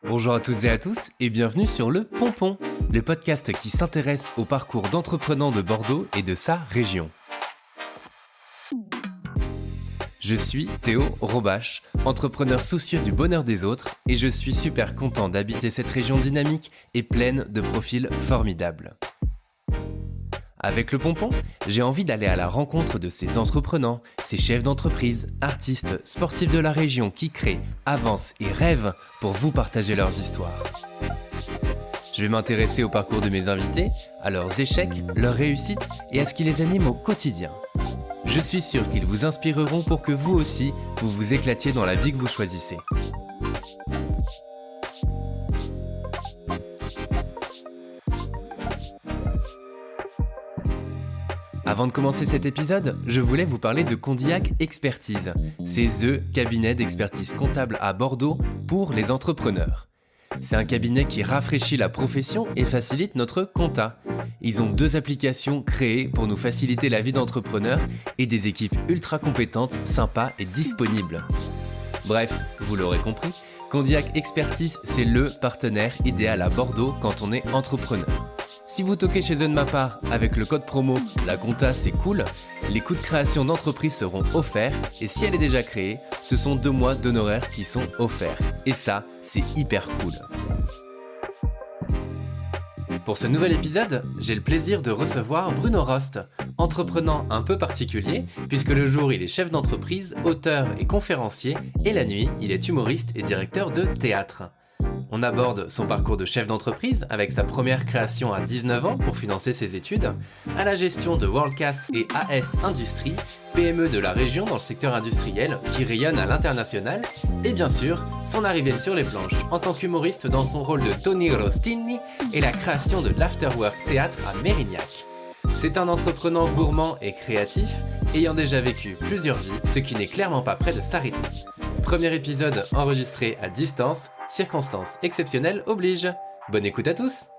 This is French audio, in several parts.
Bonjour à toutes et à tous et bienvenue sur Le Pompon, le podcast qui s'intéresse au parcours d'entrepreneurs de Bordeaux et de sa région. Je suis Théo Robache, entrepreneur soucieux du bonheur des autres et je suis super content d'habiter cette région dynamique et pleine de profils formidables. Avec Le Pompon, j'ai envie d'aller à la rencontre de ces entrepreneurs, ces chefs d'entreprise, artistes, sportifs de la région qui créent, avancent et rêvent pour vous partager leurs histoires. Je vais m'intéresser au parcours de mes invités, à leurs échecs, leurs réussites et à ce qui les anime au quotidien. Je suis sûr qu'ils vous inspireront pour que vous aussi, vous vous éclatiez dans la vie que vous choisissez. Avant de commencer cet épisode, je voulais vous parler de Condillac Expertise. C'est THE cabinet d'expertise comptable à Bordeaux pour les entrepreneurs. C'est un cabinet qui rafraîchit la profession et facilite notre compta. Ils ont 2 applications créées pour nous faciliter la vie d'entrepreneurs et des équipes ultra compétentes, sympas et disponibles. Bref, vous l'aurez compris, Condillac Expertise, c'est le partenaire idéal à Bordeaux quand on est entrepreneur. Si vous toquez chez eux de ma part avec le code promo La Compta c'est cool, les coûts de création d'entreprise seront offerts et si elle est déjà créée, ce sont 2 mois d'honoraires qui sont offerts. Et ça, c'est hyper cool. Pour ce nouvel épisode, j'ai le plaisir de recevoir Bruno Rost, entrepreneur un peu particulier puisque le jour il est chef d'entreprise, auteur et conférencier et la nuit il est humoriste et directeur de théâtre. On aborde son parcours de chef d'entreprise avec sa première création à 19 ans pour financer ses études, à la gestion de Worldcast et AS Industrie, PME de la région dans le secteur industriel qui rayonne à l'international, et bien sûr, son arrivée sur les planches en tant qu'humoriste dans son rôle de Tony Rostini et la création de l'Afterwork Théâtre à Mérignac. C'est un entrepreneur gourmand et créatif, ayant déjà vécu plusieurs vies, ce qui n'est clairement pas près de s'arrêter. Premier épisode enregistré à distance, circonstances exceptionnelles oblige. Bonne écoute à tous.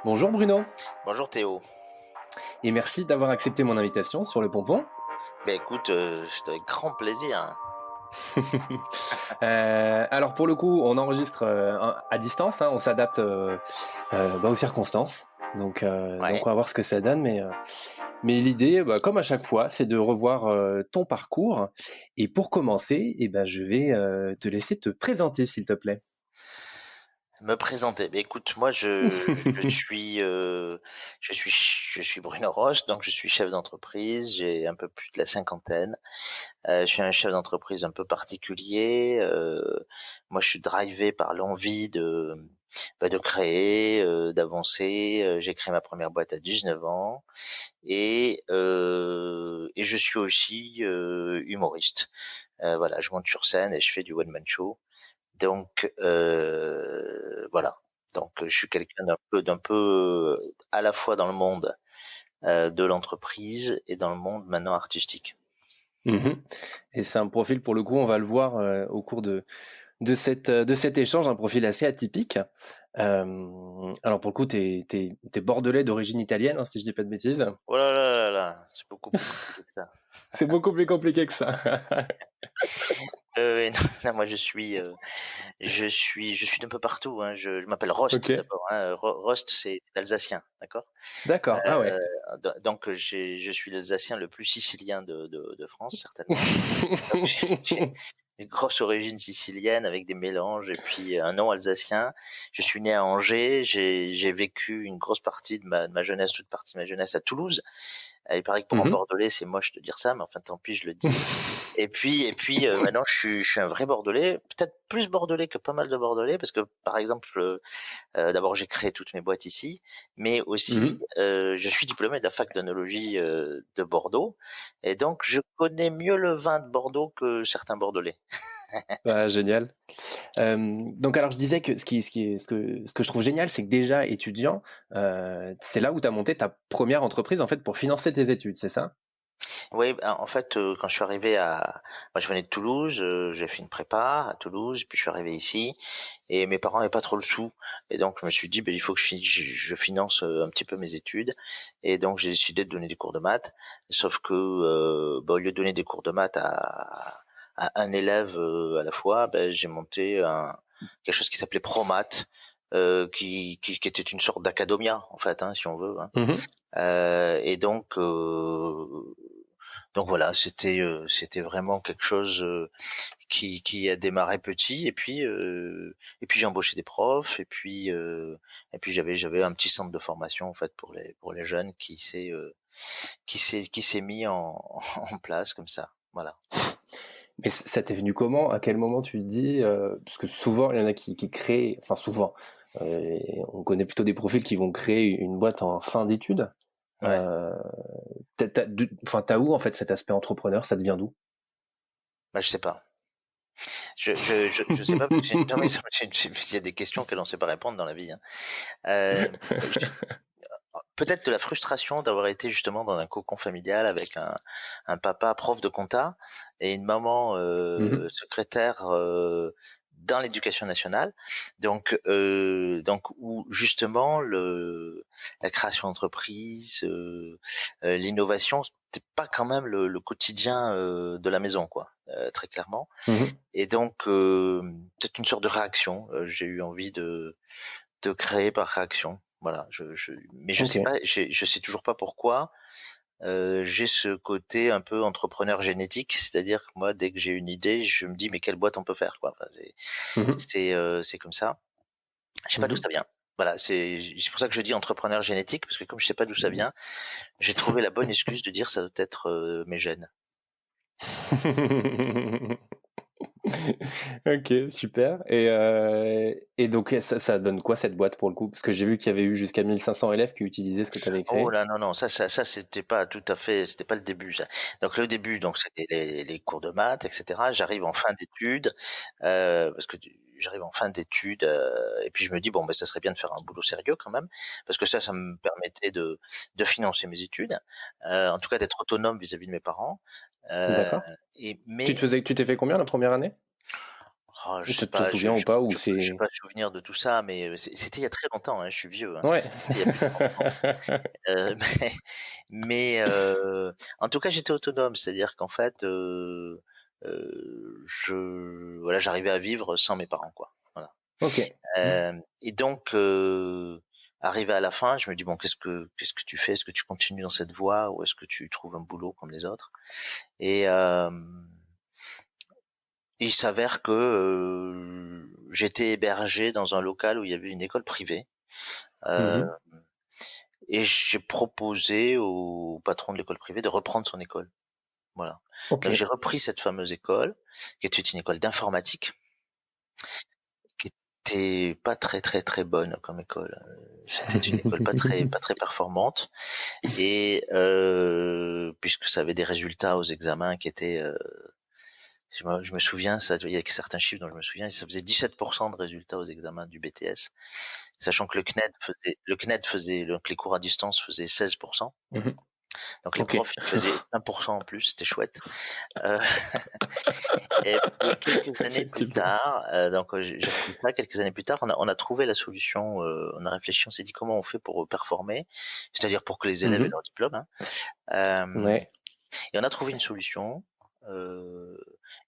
Bonjour Bruno. Bonjour Théo. Et merci d'avoir accepté mon invitation sur Le Pompon. Écoute, c'est avec grand plaisir. Alors pour le coup, on enregistre à distance, on s'adapte aux circonstances. Donc on va voir ce que ça donne, mais l'idée, comme à chaque fois, c'est de revoir ton parcours. Et pour commencer, je vais te laisser te présenter, s'il te plaît. Me présenter. Écoute, moi, je suis Bruno Rost, donc je suis chef d'entreprise. J'ai un peu plus de la cinquantaine. Je suis un chef d'entreprise un peu particulier. Moi, je suis drivé par l'envie de créer, d'avancer. J'ai créé ma première boîte à 19 ans et je suis aussi humoriste. Voilà, je monte sur scène et je fais du one man show. Donc voilà. Donc je suis quelqu'un d'un peu à la fois dans le monde de l'entreprise et dans le monde maintenant artistique. Et c'est un profil, pour le coup, on va le voir au cours de cet échange, un profil assez atypique. Alors pour le coup, t'es bordelais d'origine italienne, si je dis pas de bêtises. Oh là là, c'est beaucoup plus compliqué que ça. C'est beaucoup plus compliqué que ça. Non, là, moi je suis d'un peu partout. Je m'appelle Rost d'abord. Rost, c'est alsacien, d'accord. D'accord. Ah ouais. Donc je suis l'Alsacien le plus sicilien de France, certainement. J'ai une grosse origine sicilienne avec des mélanges et puis un nom alsacien. Je suis né à Angers. J'ai vécu une grosse partie de ma jeunesse, toute partie de ma jeunesse à Toulouse. Il paraît que pour un Bordelais, c'est moche de dire ça, mais enfin tant pis, je le dis. Et puis maintenant, je suis un vrai Bordelais, peut-être plus Bordelais que pas mal de Bordelais, parce que par exemple, d'abord j'ai créé toutes mes boîtes ici, mais aussi je suis diplômé de la fac d'œnologie de Bordeaux, et donc je connais mieux le vin de Bordeaux que certains Bordelais. Génial. Donc alors je disais que ce que je trouve génial, c'est que déjà étudiant, c'est là où tu as monté ta première entreprise en fait pour financer tes études, c'est ça? Oui, en fait, quand je suis arrivé moi je venais de Toulouse, j'ai fait une prépa à Toulouse, puis je suis arrivé ici, et mes parents n'avaient pas trop le sou, et donc je me suis dit, il faut que je finance un petit peu mes études, et donc j'ai décidé de donner des cours de maths, sauf que au lieu de donner des cours de maths à un élève à la fois, ben, j'ai monté quelque chose qui s'appelait Promat, qui était une sorte d'académia en fait, hein, si on veut. Hein. Mhm. Et donc voilà, c'était vraiment quelque chose qui a démarré petit, et puis j'ai embauché des profs, et puis j'avais un petit centre de formation en fait pour les jeunes qui s'est mis en place comme ça. Voilà. Mais ça t'est venu comment? À quel moment tu te dis, parce que souvent il y en a qui créent, enfin souvent, on connaît plutôt des profils qui vont créer une boîte en fin d'études. Ouais. Enfin, t'as où en fait cet aspect entrepreneur? Ça te vient d'où? Bah, je sais pas. Je sais pas, parce que non, mais il y a des questions que l'on sait pas répondre dans la vie. Hein. Peut-être de la frustration d'avoir été justement dans un cocon familial avec un papa prof de compta et une maman Mhm. secrétaire dans l'éducation nationale. Donc où justement la création d'entreprise, l'innovation, c'était pas quand même le quotidien de la maison, quoi, très clairement. Mhm. Et donc peut-être une sorte de réaction. J'ai eu envie de créer par réaction. Voilà, mais je Ok. sais pas, je sais toujours pas pourquoi. J'ai ce côté un peu entrepreneur génétique, c'est-à-dire que moi, dès que j'ai une idée, je me dis mais quelle boîte on peut faire, quoi. Enfin, Mhm. c'est comme ça. Je sais pas d'où Mhm. ça vient. Voilà, c'est pour ça que je dis entrepreneur génétique, parce que comme je sais pas d'où ça vient, j'ai trouvé la bonne excuse de dire ça doit être mes gènes. Ok, super. Et donc ça donne quoi cette boîte pour le coup? Parce que j'ai vu qu'il y avait eu jusqu'à 1500 élèves qui utilisaient ce que tu avais Oh créé. là, non, non, ça, c'était pas tout à fait, c'était pas le début, ça. Donc le début, donc c'était les cours de maths, etc. J'arrive en fin d'études, parce que j'arrive en fin d'études, et puis je me dis bon, ben ça serait bien de faire un boulot sérieux quand même, parce que ça me permettait de financer mes études, en tout cas d'être autonome vis-à-vis de mes parents. Euh, D'accord. et mais Tu t'es fait combien la première année? oh, je Tu sais te pas, souviens ou pas, ou j'ai c'est... pas souvenir de tout ça, mais c'était il y a très longtemps, hein, je suis vieux, hein. Ouais. C'était il y a plus de 30 ans. Mais en tout cas, j'étais autonome, c'est-à-dire qu'en fait, voilà, j'arrivais à vivre sans mes parents, quoi. Voilà. Ok. Et donc, arrivé à la fin, je me dis bon, qu'est-ce que tu fais? Est-ce que tu continues dans cette voie ou est-ce que tu trouves un boulot comme les autres? Et il s'avère que j'étais hébergé dans un local où il y avait une école privée. Euh, Mhm. et j'ai proposé au patron de l'école privée de reprendre son école. Voilà. Ok. Donc j'ai repris cette fameuse école, qui était une école d'informatique, qui était pas très très très bonne comme école. C'était une école pas très performante, et puisque ça avait des résultats aux examens qui étaient, je me souviens, ça, il y a certains chiffres dont je me souviens, ça faisait 17% de résultats aux examens du BTS, sachant que le CNED faisait, donc les cours à distance faisaient 16%. Mhm. Donc les Ok. profs, ils faisaient 1% en plus, c'était chouette. Euh, et quelques années plus Effectivement. tard, donc j'ai repris ça. Quelques années plus tard, on a trouvé la solution. On a réfléchi, on s'est dit comment on fait pour performer, c'est-à-dire pour que les élèves aient Mhm. leur diplôme. Hein. Euh, Ouais. et on a trouvé une solution. euh,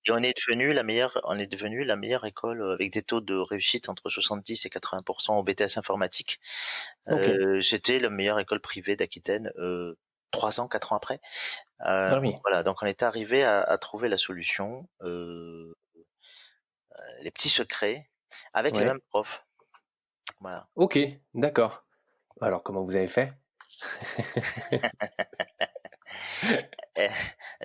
et on est devenu la meilleure école avec des taux de réussite entre 70 et 80% au BTS informatique. Ok. C'était la meilleure école privée d'Aquitaine. 3 ans, 4 ans après. Ah oui. Voilà, donc on est arrivé à trouver la solution, les petits secrets, avec les mêmes Ouais. profs. Voilà. Ok. D'accord. Alors, comment vous avez fait? Eh,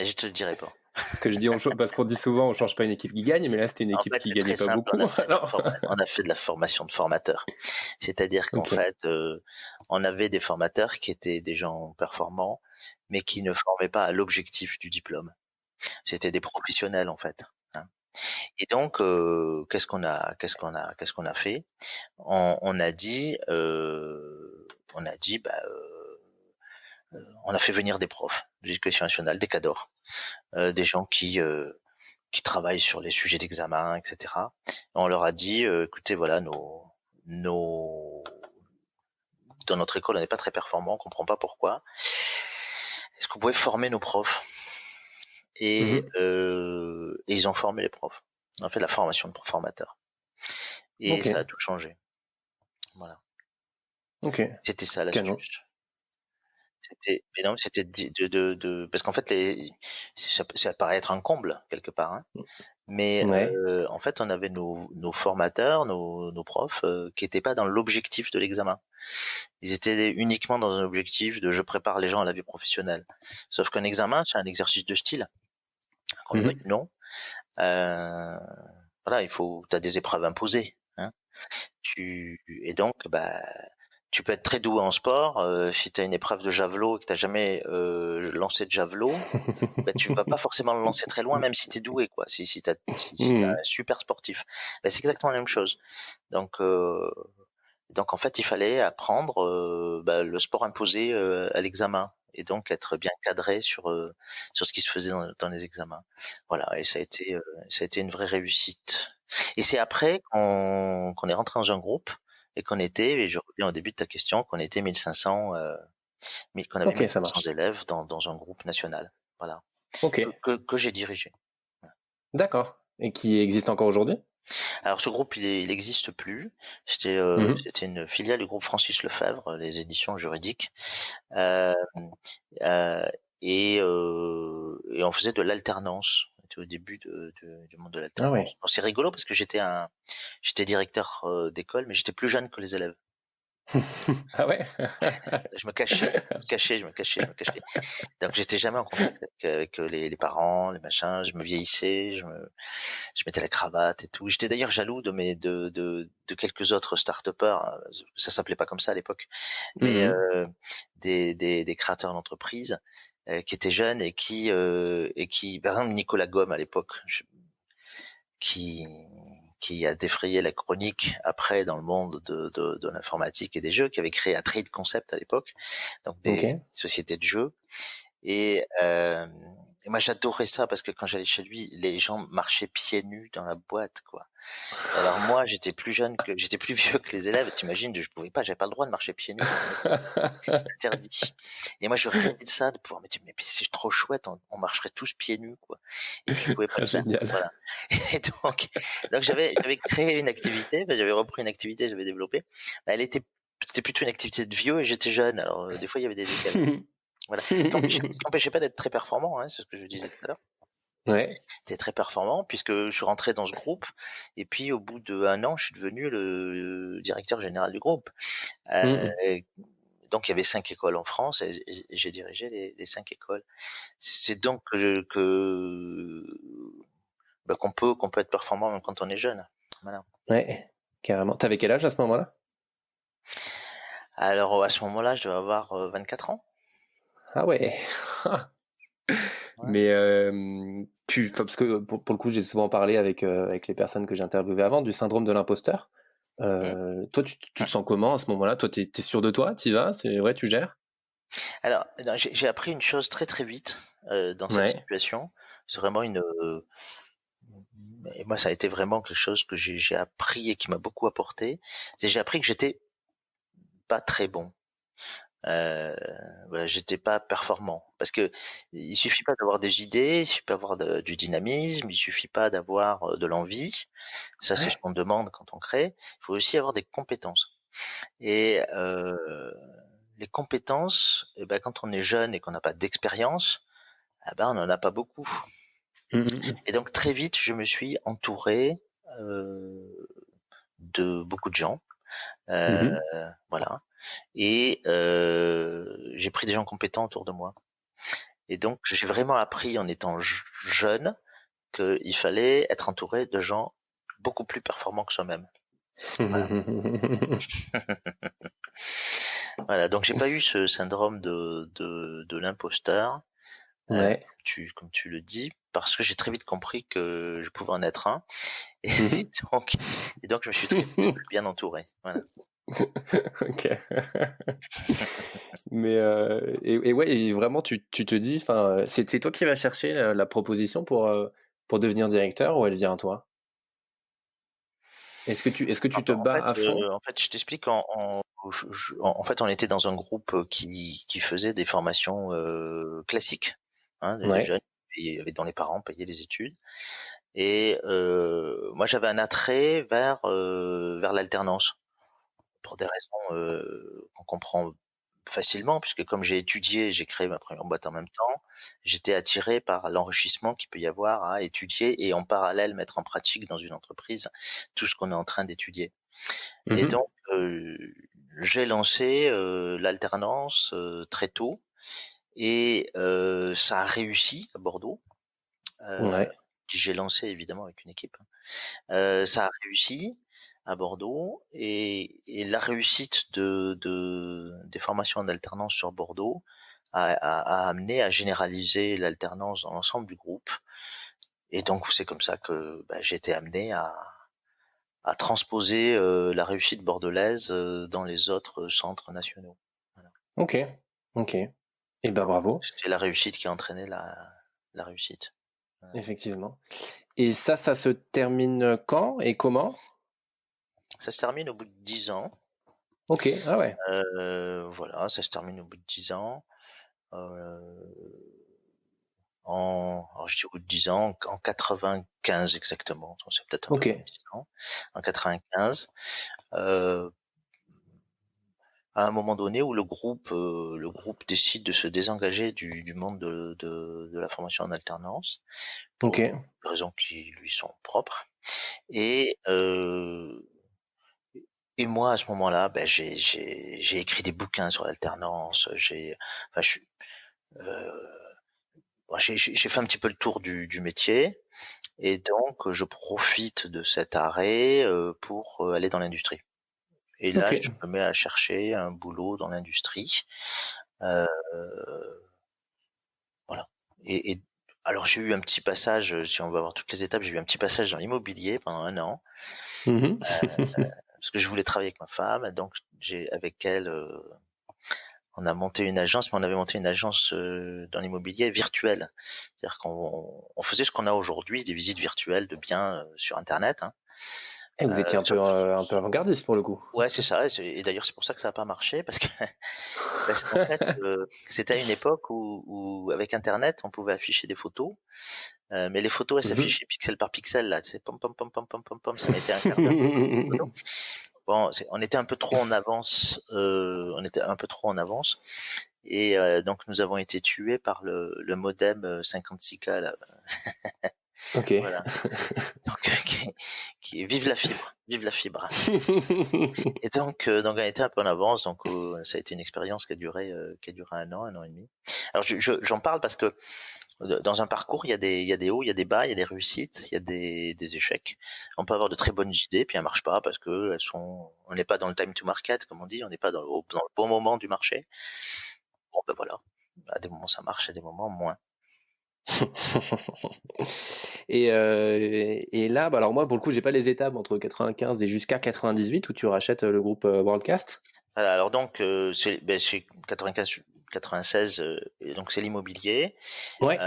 je te le dirai pas. Parce qu'on dit souvent on change pas une équipe qui gagne, mais là c'était une En équipe fait, qui c'est gagnait très pas simple. beaucoup. Alors. On a fait de la formation de formateurs. C'est-à-dire qu'en Ok. fait, on avait des formateurs qui étaient des gens performants, mais qui ne formaient pas à l'objectif du diplôme. C'était des professionnels en fait. Hein. Et donc, qu'est-ce qu'on a fait? On a dit, bah, on a fait venir des profs de l'éducation nationale, des cadors, des gens qui travaillent sur les sujets d'examen, etc. On leur a dit, écoutez, voilà, dans notre école, on n'est pas très performant, on comprend pas pourquoi. Est-ce que vous pouvez former nos profs? et, Mhm. et ils ont formé les profs. Ils ont fait de la formation de formateurs. Et Ok, ça a tout changé. Voilà. ok, C'était ça canon. l'astuce. Mais non, c'était parce qu'en fait ça paraît être un comble quelque part, hein. Mais, Ouais. en fait, on avait nos formateurs, nos profs, qui étaient pas dans l'objectif de l'examen. Ils étaient uniquement dans un objectif de: «Je prépare les gens à la vie professionnelle». Sauf qu'un examen, c'est un exercice de style, qu'on le veuille Mhm. ou non. Heu, voilà, tu as des épreuves imposées, hein. Et donc, bah, tu peux être très doué en sport, si tu as une épreuve de javelot et que tu as jamais, lancé de javelot, bah, tu vas pas forcément le lancer très loin, même si tu es doué, quoi. Si tu Mhm. un super sportif. Bah, c'est exactement la même chose. Donc, heu, donc en fait, il fallait apprendre, bah, le sport imposé, à l'examen et donc être bien cadré sur ce qui se faisait dans les examens. Voilà et ça a été une vraie réussite et c'est après qu'on est rentré dans un groupe et et je reviens au début de ta question, qu'on était 1 500, qu'on avait Ok, 1 ça 500 marche. élèves dans un groupe national. Voilà. Ok, Que j'ai dirigé. Voilà. d'accord. Et qui existe encore aujourd'hui? Alors ce groupe, il existe plus. Mhm. C'était une filiale du groupe Francis Lefebvre, les éditions juridiques. Hem, heu et on faisait de l'alternance. On était au début du monde de Ah l'alternance. ouais. Bon, c'est rigolo parce que j'étais directeur, d'école, mais j'étais plus jeune que les élèves. Ah ouais? Je me cachais, je me cachais, je me cachais, je me cachais. Donc j'étais jamais en contact avec les parents, les machins. Je me vieillissais, je mettais la cravate et tout. J'étais d'ailleurs jaloux de quelques autres start-upers, ça s'appelait pas comme ça à l'époque, mais Mhm. des créateurs d'entreprises, qui étaient jeunes et qui par exemple Nicolas Gomme à l'époque, qui qui a défrayé la chronique après dans le monde de l'informatique et des jeux, qui avait créé Trade Concept à l'époque, donc Ok. des sociétés de jeux et hem et moi j'adorais ça parce que quand j'allais chez lui, les gens marchaient pieds nus dans la boîte, quoi. Et alors moi, j'étais plus vieux que les élèves, tu imagines, je pouvais pas, j'avais pas le droit de marcher pieds nus dans la boîte. C'est interdit. Et moi je rêvais de ça, de pouvoir me dire: «Mais c'est trop chouette, on marcherait tous pieds nus, quoi». Et puis je pouvais pas le faire, Génial. voilà. Et donc j'avais créé une activité, j'avais repris une activité, j'avais développé. Bah, c'était plutôt une activité de vieux et j'étais jeune, alors, des fois il y avait des décalages. Voilà. Ce qui empêchait pas d'être très performant, hein, c'est ce que je disais tout à l'heure. Ouais. J'étais très performant puisque je suis rentré dans ce groupe et puis au bout d'1 an, je suis devenu le directeur général du groupe. Mhm. Heu, donc il y avait 5 écoles en France et j'ai dirigé les 5 écoles. C'est donc bah, qu'on peut être performant même quand on est jeune. Voilà. Ouais, carrément. T'avais quel âge à ce moment-là? Alors à ce moment-là, je devais avoir, 24 ans. Ah ouais. Ouais. Mais enfin, parce que pour le coup, j'ai souvent parlé avec les personnes que j'ai interviewées avant du syndrome de l'imposteur. Mmh. Toi, tu te sens comment à ce moment-là? Toi, t'es sûr de toi? T'y vas? C'est vrai, tu gères? Alors, non, j'ai appris une chose très, très vite, dans cette Ouais. situation. C'est vraiment et moi, ça a été vraiment quelque chose que j'ai appris et qui m'a beaucoup apporté. J'ai appris que j'étais pas très bon. Heu, j'étais pas performant parce que il suffit pas d'avoir des idées, il suffit pas d'avoir du dynamisme, il suffit pas d'avoir, de l'envie. Ça, c'est ce Ouais. qu'on demande quand on crée. Il faut aussi avoir des compétences et les compétences et ben, quand on est jeune et qu'on n'a pas d'expérience, ah ben, on en a pas beaucoup Mhm. et donc très vite, je me suis entouré, heu, de beaucoup de gens, heu, Mhm. voilà et j'ai pris des gens compétents autour de moi. Et donc, j'ai vraiment appris en étant jeune qu'il fallait être entouré de gens beaucoup plus performants que soi-même. Voilà, donc j'ai pas eu ce syndrome de l'imposteur, Ouais. comme tu le dis, parce que j'ai très vite compris que je pouvais en être un et Mhm. donc et donc je me suis très vite bien entouré, voilà. Ok. Mais et ouais, et vraiment, tu te dis, enfin, c'est toi qui vas chercher la proposition pour devenir directeur ou elle vient à toi? Est-ce que tu te En bats fait, à fond? je t'explique en fait, on était dans un groupe, qui faisait des formations, classiques, hein, des Ouais. jeunes. dont les parents payaient les études. Et moi, j'avais un attrait vers l'alternance pour des raisons qu'on comprend facilement, puisque comme j'ai étudié, j'ai créé ma première boîte en même temps, j'étais attiré par l'enrichissement qu'il peut y avoir à étudier et en parallèle mettre en pratique dans une entreprise tout ce qu'on est en train d'étudier. Et Mhm. donc, j'ai lancé l'alternance très tôt et ça a réussi à Bordeaux. Heu, Ouais. j'ai lancé évidemment avec une équipe. Ça a réussi à Bordeaux et la réussite des formations en alternance sur Bordeaux a amené à généraliser l'alternance dans l'ensemble du groupe et donc c'est comme ça que, j'ai été amené à transposer, la réussite bordelaise, dans les autres centres nationaux. Voilà. Ok. Ok. Et ben bravo, C'est la réussite qui a entraîné la réussite. Voilà. effectivement. Et ça se termine quand et comment? Ça se termine au bout de 10 ans. Ok. Ah ouais. Voilà, ça se termine au bout de 10 ans. Heu, alors je dis au bout de 10 ans, en 95 exactement, donc c'est peut-être un peu Ok. moins de 10 ans. En 95, heu, à un moment donné où le groupe décide de se désengager du monde de la formation en alternance, Ok. pour des raisons qui lui sont propres et heu et moi à ce moment-là, j'ai écrit des bouquins sur l'alternance, enfin je suis, heu, j'ai fait un petit peu le tour du métier. Et donc, je profite de cet arrêt, pour, aller dans l'industrie. Et là, Ok. je me mets à chercher un boulot dans l'industrie, heu, voilà. Et alors j'ai eu un petit passage, si on veut avoir toutes les étapes, j'ai eu un petit passage dans l'immobilier pendant 1 an, Mhm. parce que je voulais travailler avec ma femme, donc j'ai avec elle, on a monté une agence, mais on avait monté une agence, dans l'immobilier virtuel. C'est-à-dire qu'on faisait ce qu'on a aujourd'hui, des visites virtuelles de biens, sur internet, hein. Et vous étiez Sur un peu avant-gardiste pour le coup. Ouais, c'est ça et d'ailleurs, c'est pour ça que ça a pas marché parce que parce qu'en fait, c'était à une époque où avec internet, on pouvait afficher des photos, mais les photos, elles Mhm. s'affichaient pixel par pixel là, tu sais, pom pom pom pom pom pom pom, ça mettait un quart d'heure pour afficher une photo. Bon, on était un peu trop en avance, et donc nous avons été tués par le modem, 56K là, Ok. voilà. Donc vive la fibre, vive la fibre. Et donc on a été un peu en avance, donc ça a été une expérience qui a duré 1 an et demi. Alors j'en parle parce que dans un parcours, il y a des hauts, il y a des bas, il y a des réussites, il y a des échecs. On peut avoir de très bonnes idées, puis elles marchent pas parce que on n'est pas dans le time to market, comme on dit, on n'est pas dans le bon moment du marché. Bon, ben voilà. À des moments ça marche, à des moments moins. Et là, bah alors moi, pour le coup, j'ai pas les étapes entre 95 et jusqu'à 98 où tu rachètes le groupe Worldcast. Voilà, alors donc c'est 95-96, et donc c'est l'immobilier. Ouais.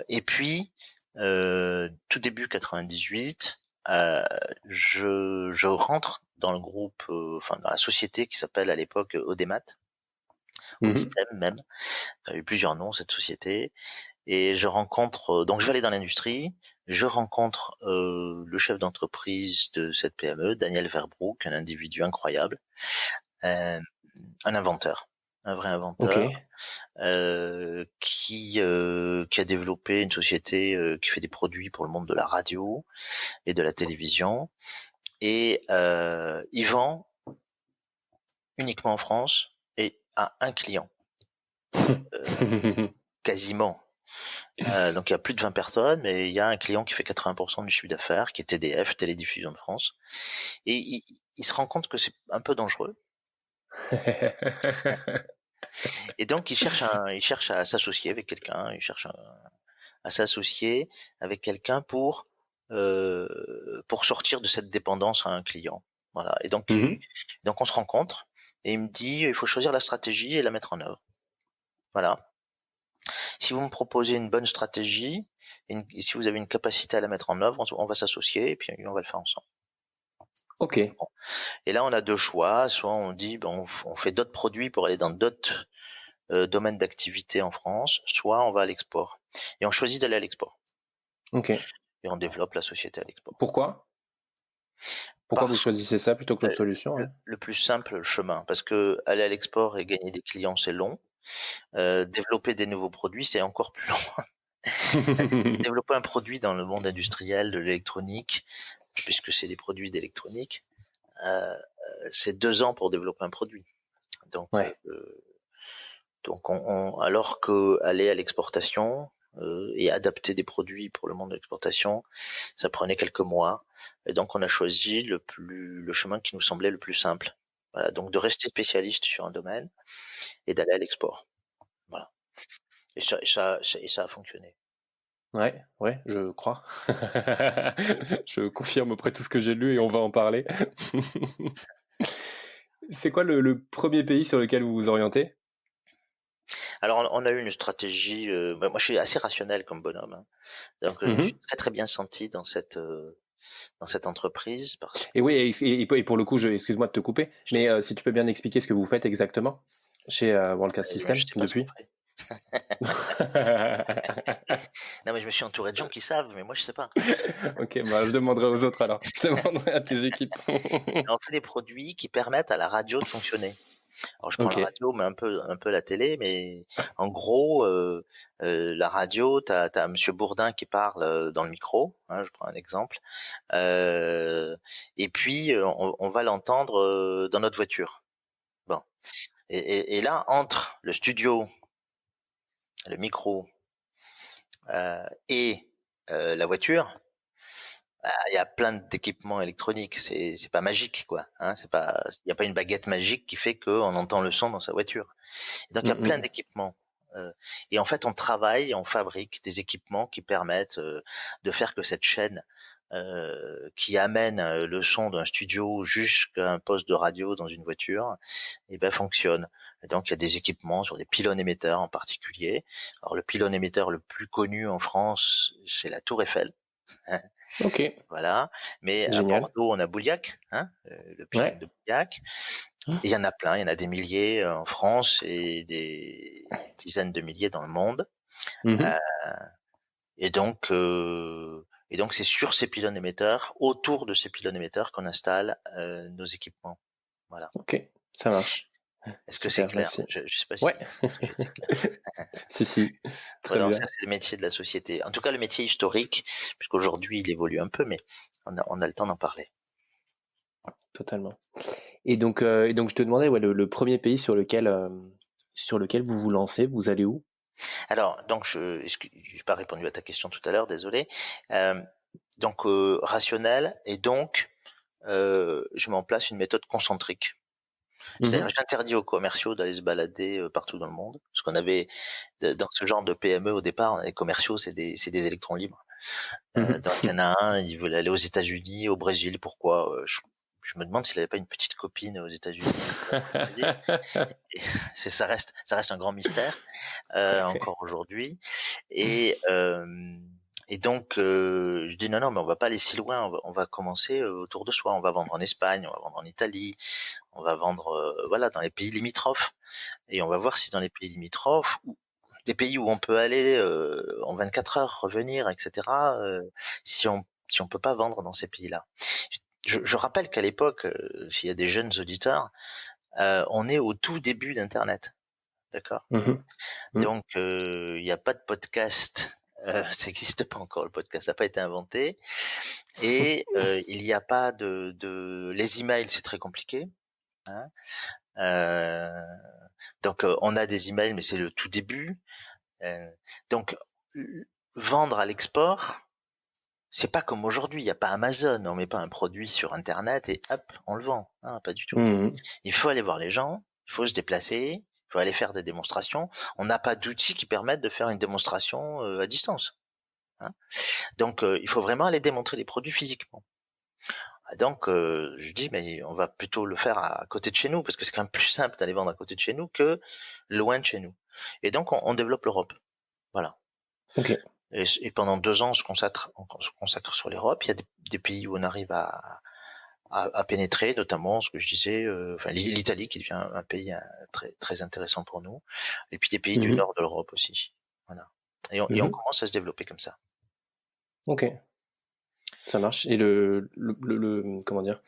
Et puis, tout début 98, je rentre dans le groupe, enfin dans la société qui s'appelle à l'époque Audemat, Mhm. Auditem même. Ça a eu plusieurs noms cette société. Et je rencontre, donc je vais aller dans l'industrie, je rencontre le chef d'entreprise de cette PME, Daniel Verbroek, un individu incroyable, euh, un inventeur, un vrai Ok. inventeur. Qui a développé une société qui fait des produits pour le monde de la radio et de la télévision. Et il vend uniquement en France et à un client, quasiment. Donc il y a plus de 20 personnes, mais il y a un client qui fait 80% du chiffre d'affaires, qui est TDF, Télédiffusion de France. Et il se rend compte que c'est un peu dangereux. Et donc il cherche à s'associer avec quelqu'un, à s'associer avec quelqu'un pour sortir de cette dépendance à un client. Voilà. Et Mhm. donc on se rencontre et il me dit il faut choisir la stratégie et la mettre en œuvre. Voilà. Si vous me proposez une bonne stratégie et si vous avez une capacité à la mettre en œuvre, on va s'associer et puis on va le faire ensemble. Ok. Et là on a deux choix. Soit on dit on fait d'autres produits pour aller dans d'autres domaine d'activité en France, soit on va à l'export. Et on choisit d'aller à l'export. Ok. Et on développe la société à l'export. Pourquoi vous Parce choisissez ça plutôt que que l'autre solution, le, hein? le plus simple chemin, parce que aller à l'export et gagner des clients, c'est long. Développer des nouveaux produits, c'est encore plus long. Développer un produit dans le monde industriel de l'électronique, puisque c'est des produits d'électronique, c'est 2 ans pour développer un produit. Donc, Ouais. alors que aller à l'exportation et adapter des produits pour le monde de l'exportation, ça prenait quelques mois. Et donc, on a choisi le chemin qui nous semblait le plus simple. Voilà, donc de rester spécialiste sur un domaine et d'aller à l'export. Voilà. Et ça a fonctionné. Ouais, ouais, je crois. Je confirme après tout ce que j'ai lu et on va en parler. C'est quoi le premier pays sur lequel vous vous orientez? Alors, on a eu une stratégie. Moi, je suis assez rationnel comme bonhomme, hein. Donc, je me suis Mhm. très très bien senti dans cette entreprise parce Et que oui, et pour le coup, excuse-moi de te couper, mais si tu peux bien expliquer ce que vous faites exactement chez Worldcast je System sais pas ce qu'on depuis. fait. Non, mais je me suis entouré de gens qui savent, mais moi, je sais pas. Ok, bah, je demanderai aux autres alors. Je demanderai à tes équipes. On fait des produits qui permettent à la radio de fonctionner. Alors, je prends la Ok. radio, mais un peu la télé, mais en gros, la radio, t'as Monsieur Bourdin qui parle dans le micro, hein, je prends un exemple, et puis on va l'entendre dans notre voiture. Bon, et là entre le studio, le micro et la voiture, il y a plein d'équipements électroniques. C'est pas magique, quoi. Hein, il y a pas une baguette magique qui fait qu'on entend le son dans sa voiture. Et donc il y a plein Mhm. d'équipements. Euh, et en fait, on travaille, on fabrique des équipements qui permettent de faire que cette chaîne qui amène le son d'un studio jusqu'à un poste de radio dans une voiture, et ben fonctionne. Et donc il y a des équipements sur des pylônes émetteurs en particulier. Alors le pylône émetteur le plus connu en France, c'est la Tour Eiffel. Ok, Voilà. Mais à génial. Bordeaux, on a Bouliac, hein, le pylône Ouais. de Bouliac. Et il y en a plein, il y en a des milliers en France et des dizaines de milliers dans le monde. Euh, Mhm. et donc, c'est sur ces pylônes émetteurs, autour de ces pylônes émetteurs, qu'on installe nos équipements. Voilà. Ok, ça marche. Est-ce que c'est Super, clair? merci. Je sais pas Ouais. si j'ai été clair. Si, si. Très Voilà, ça bien. c'est le métier de la société. En tout cas, le métier historique, puisqu'aujourd'hui il évolue un peu, mais on a le temps d'en parler. Totalement. Et donc je te demandais, ouais, le premier pays sur lequel vous vous lancez, vous allez où? Alors, donc, j'ai pas répondu à ta question tout à l'heure, désolé. Euh, donc, rationnel, et donc, je mets en place une méthode concentrique. C'est-à-dire, Mhm. j'interdis aux commerciaux d'aller se balader partout dans le monde, parce qu'on avait, dans ce genre de PME au départ, les commerciaux, c'est des électrons libres. Mhm. Donc, il y en a un, il veut aller aux États-Unis, au Brésil. Pourquoi? Je me demande s'il avait pas une petite copine aux États-Unis, au Brésil. Et ça reste un grand mystère encore aujourd'hui. Et donc je dis non, mais on va pas aller si loin, on va commencer autour de soi. On va vendre en Espagne, on va vendre en Italie, on va vendre voilà, dans les pays limitrophes, et on va voir si dans les pays limitrophes, ou des pays où on peut aller en 24 heures, revenir, etc. Si on peut pas vendre dans ces pays-là. Je rappelle qu'à l'époque, s'il y a des jeunes auditeurs, on est au tout début d'Internet, d'accord? Mhm. Mhm. Donc, il n'y a pas de podcast. Ça n'existe pas encore, le podcast, ça n'a pas été inventé. Et il n'y a pas les emails, c'est très compliqué, hein. Euh, donc, on a des emails, mais c'est le tout début. Euh, donc, vendre à l'export, c'est pas comme aujourd'hui. Il n'y a pas Amazon. On met pas un produit sur Internet et hop, on le vend. Hein, pas du tout. Mhm. Il faut aller voir les gens, il faut se déplacer, il faut aller faire des démonstrations. On n'a pas d'outils qui permettent de faire une démonstration à distance, hein. Donc, il faut vraiment aller démontrer les produits physiquement. Donc, je dis, mais on va plutôt le faire à côté de chez nous, parce que c'est quand même plus simple d'aller vendre à côté de chez nous que loin de chez nous. Et donc, on développe l'Europe. Voilà. Ok. Et pendant 2 ans, on se consacre sur l'Europe. Il y a des pays où on arrive à pénétrer, notamment ce que je disais, enfin l'Italie qui devient un pays très très intéressant pour nous, et puis des pays du Mhm. nord de l'Europe aussi. Voilà. Et on Mhm. commence à se développer comme ça. Ok, ça marche. Et comment dire,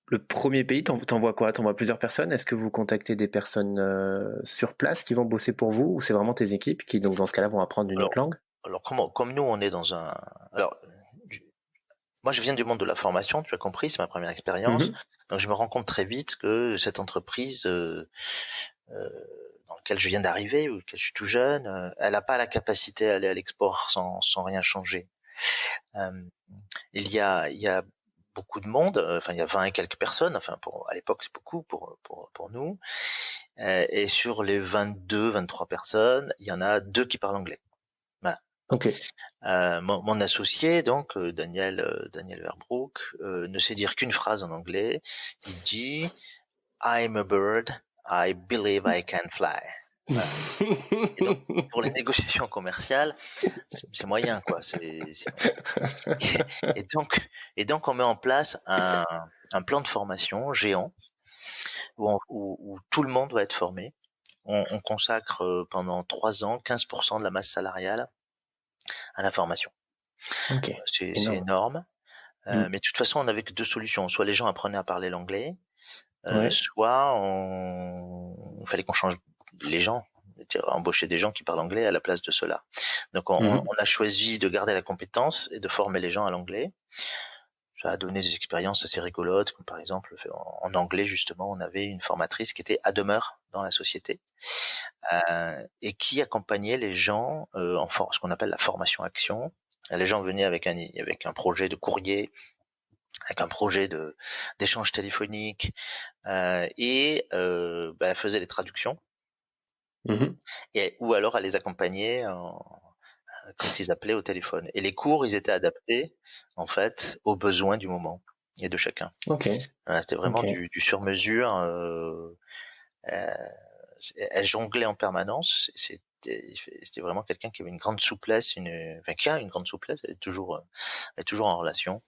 le premier pays, t'envoies quoi? T'envoies plusieurs personnes? Est-ce que vous contactez des personnes sur place qui vont bosser pour vous, ou c'est vraiment tes équipes qui, donc dans ce cas-là, vont apprendre une Alors, autre langue? alors comme nous on est dans un, alors moi je viens du monde de la formation, tu as compris, c'est ma première expérience, Mhm. donc je me rends compte très vite que cette entreprise euh, dans laquelle je viens d'arriver, ou laquelle je suis tout jeune, elle n'a pas la capacité à aller à l'export sans rien changer. Euh, il y a beaucoup de monde, enfin il y a 20 et quelques personnes, enfin à l'époque c'est beaucoup pour nous, et sur les 22, 23 personnes, il y en a 2 qui parlent anglais. Voilà. Ok. Mon associé, donc Daniel Verbrook, ne sait dire qu'une phrase en anglais. Il dit I'm a bird, I believe I can fly. Voilà. Et donc pour les négociations commerciales, c'est moyen quoi. C'est moyen. Et donc on met en place un plan de formation géant où tout le monde va être formé. On consacre pendant 3 ans 15% de la masse salariale à la formation. Ok, C'est énorme. énorme. Mm. Mais de toute façon, on n'avait que 2 solutions. Soit les gens apprenaient à parler l'anglais, Ouais. soit il fallait qu'on change les gens, c'est-à-dire embaucher des gens qui parlent anglais à la place de cela. Donc Mhm. on a choisi de garder la compétence et de former les gens à l'anglais. Ça a donné des expériences assez rigolotes, comme par exemple en anglais justement, on avait une formatrice qui était à demeure dans la société, et qui accompagnait les gens ce qu'on appelle la formation action. Les gens venaient avec un projet de courrier, avec un projet d'échange téléphonique, et elle faisait les traductions, Mhm. ou alors elle les accompagnait quand ils appelaient au téléphone. Et les cours, ils étaient adaptés en fait aux besoins du moment et de chacun. Ok. Voilà, c'était vraiment Ok. du sur-mesure. Euh, Elle jonglait en permanence. C'était vraiment quelqu'un qui avait une grande souplesse, enfin qui a une grande souplesse. Elle est toujours en relation.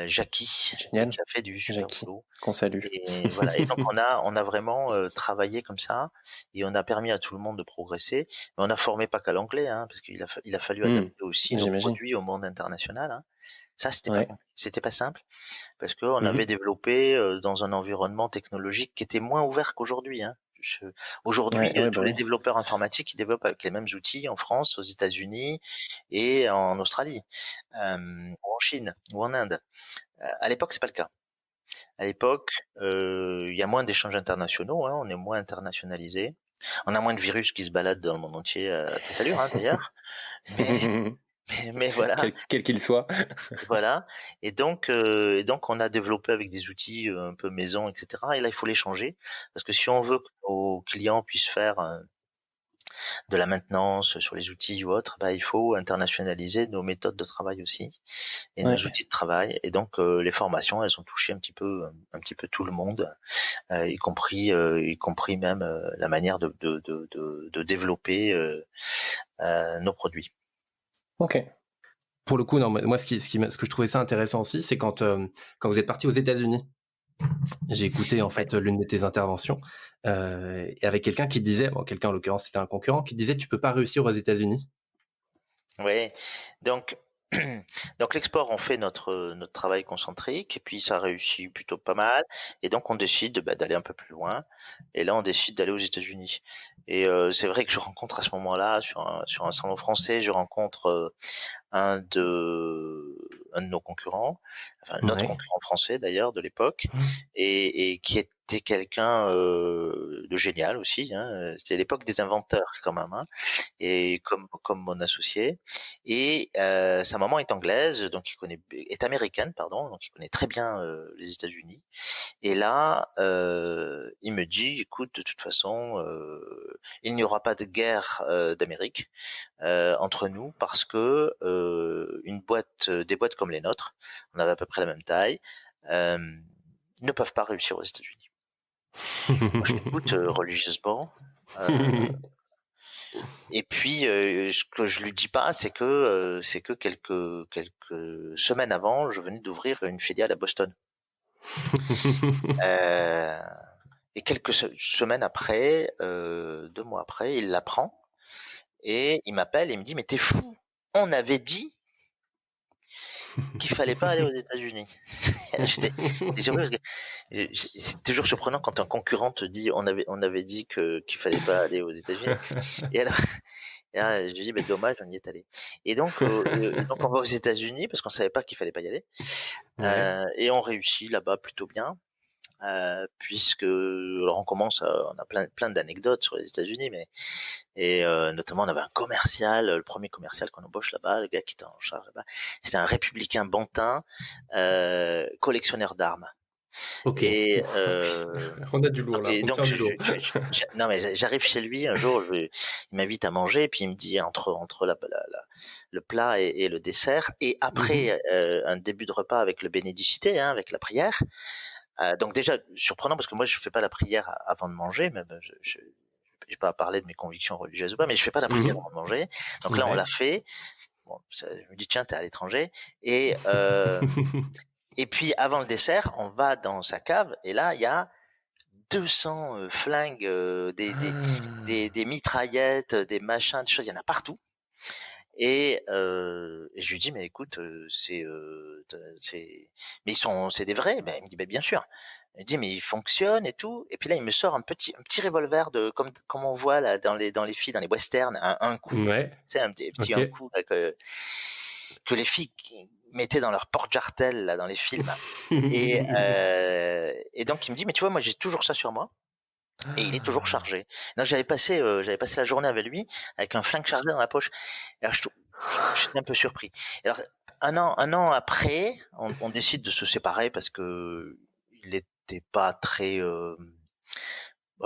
Jackie, Génial. qui a fait du super Jackie, boulot. qu'on salue. Et voilà. Et donc on a vraiment travaillé comme ça, et on a permis à tout le monde de progresser. Mais on n'a formé pas qu'à l'anglais, hein, parce qu'il a fallu Mm. adapter aussi nos J'imagine. produits au monde international. Hein. Ça, Ouais. c'était pas simple, parce qu'on avait Mhm. développé dans un environnement technologique qui était moins ouvert qu'aujourd'hui. Hein. Aujourd'hui, Ouais, ouais, bah tous les ouais. développeurs informatiques, ils développent avec les mêmes outils en France, aux États-Unis et en Australie, ou en Chine, ou en Inde. À l'époque, c'est pas le cas. À l'époque, il y a moins d'échanges internationaux, hein, on est moins internationalisé. On a moins de virus qui se baladent dans le monde entier à toute allure, hein, d'ailleurs. Mais, mais voilà, Quel qu'il soit. voilà. Et donc, on a développé avec des outils un peu maison, etc. Et là, il faut les changer, parce que si on veut que nos clients puissent faire de la maintenance sur les outils ou autre, bah, il faut internationaliser nos méthodes de travail aussi et nos Ouais. outils de travail. Et donc, les formations, elles ont touché un petit peu tout le monde, y compris même la manière de développer nos produits. Ok. Pour le coup, non, moi, ce que je trouvais ça intéressant aussi, c'est quand vous êtes parti aux États-Unis. J'ai écouté en Ouais. fait l'une de tes interventions, et avec quelqu'un qui disait, bon, quelqu'un en l'occurrence c'était un concurrent, qui disait tu peux pas réussir aux États-Unis. Ouais. Donc, donc l'export, on fait notre travail concentrique, et puis ça réussit plutôt pas mal. Et donc on décide d'aller un peu plus loin. Et là, on décide d'aller aux États-Unis. Et c'est vrai que je rencontre à ce moment-là, sur un salon français, je rencontre un de nos concurrents, enfin notre Ouais. concurrent français d'ailleurs de l'époque, et qui était quelqu'un de génial aussi. Hein. C'était l'époque des inventeurs quand même. Hein. Et comme mon associé, et sa maman est anglaise, donc est américaine, pardon, donc il connaît très bien les États-Unis. Et là, il me dit, écoute, de toute façon, il n'y aura pas de guerre d'Amérique entre nous, parce que des boîtes comme les nôtres, on avait à peu près la même taille, euh, ne peuvent pas réussir aux États-Unis. Moi, je l'écoute religieusement. Euh, Et puis, ce que je lui dis pas, c'est que quelques semaines avant, je venais d'ouvrir une filiale à Boston. Euh, et quelques semaines après, 2 mois après, il l'apprend et il m'appelle et il me dit mais t'es fou, on avait dit qu'il fallait pas aller aux États-Unis. J'étais surpris parce que c'est toujours surprenant quand un concurrent te dit on avait dit qu'il fallait pas aller aux États-Unis. Et alors, je lui dis mais dommage, on y est allé. Et donc on va aux États-Unis parce qu'on savait pas qu'il fallait pas y aller. Ouais. Et on réussit là-bas plutôt bien. Puisque alors on a plein d'anecdotes sur les États-Unis, notamment on avait un commercial, le premier commercial qu'on embauche là-bas, le gars qui était en charge là-bas, c'était un républicain bantin, collectionneur d'armes. Ok. Et On a du lourd là, et on donc tient du lourd. non mais j'arrive chez lui un jour, il m'invite à manger, puis il me dit entre le plat et le dessert, et Mhm. après un début de repas avec le bénédicité, hein, avec la prière. Donc déjà surprenant parce que moi je fais pas la prière avant de manger, même je j'ai pas à parler de mes convictions religieuses ou pas, mais je fais pas la prière Mhm. avant de manger. Donc là on l'a Ouais. fait. Bon, je me dis tiens t'es à l'étranger et et puis avant le dessert on va dans sa cave et là il y a 200 flingues, Ah. des mitraillettes, des machins, des choses, il y en a partout. Et je lui dis mais écoute, mais c'est des vrais? Ben il me dit ben bien sûr. Il me dit mais ils fonctionnent et tout. Et puis là il me sort un petit revolver de comme on voit là dans les films, dans les westerns, un coup. Ouais. Tu sais un petit Ok. un coup là, que les filles mettaient dans leur porte-jartel là dans les films. Et donc il me dit mais tu vois moi j'ai toujours ça sur moi. Et il est toujours Ah. chargé. Non, j'avais passé la journée avec lui, avec un flingue chargé dans la poche. Et alors, j'étais un peu surpris. Et alors, un an après, on décide de se séparer parce que il était pas très,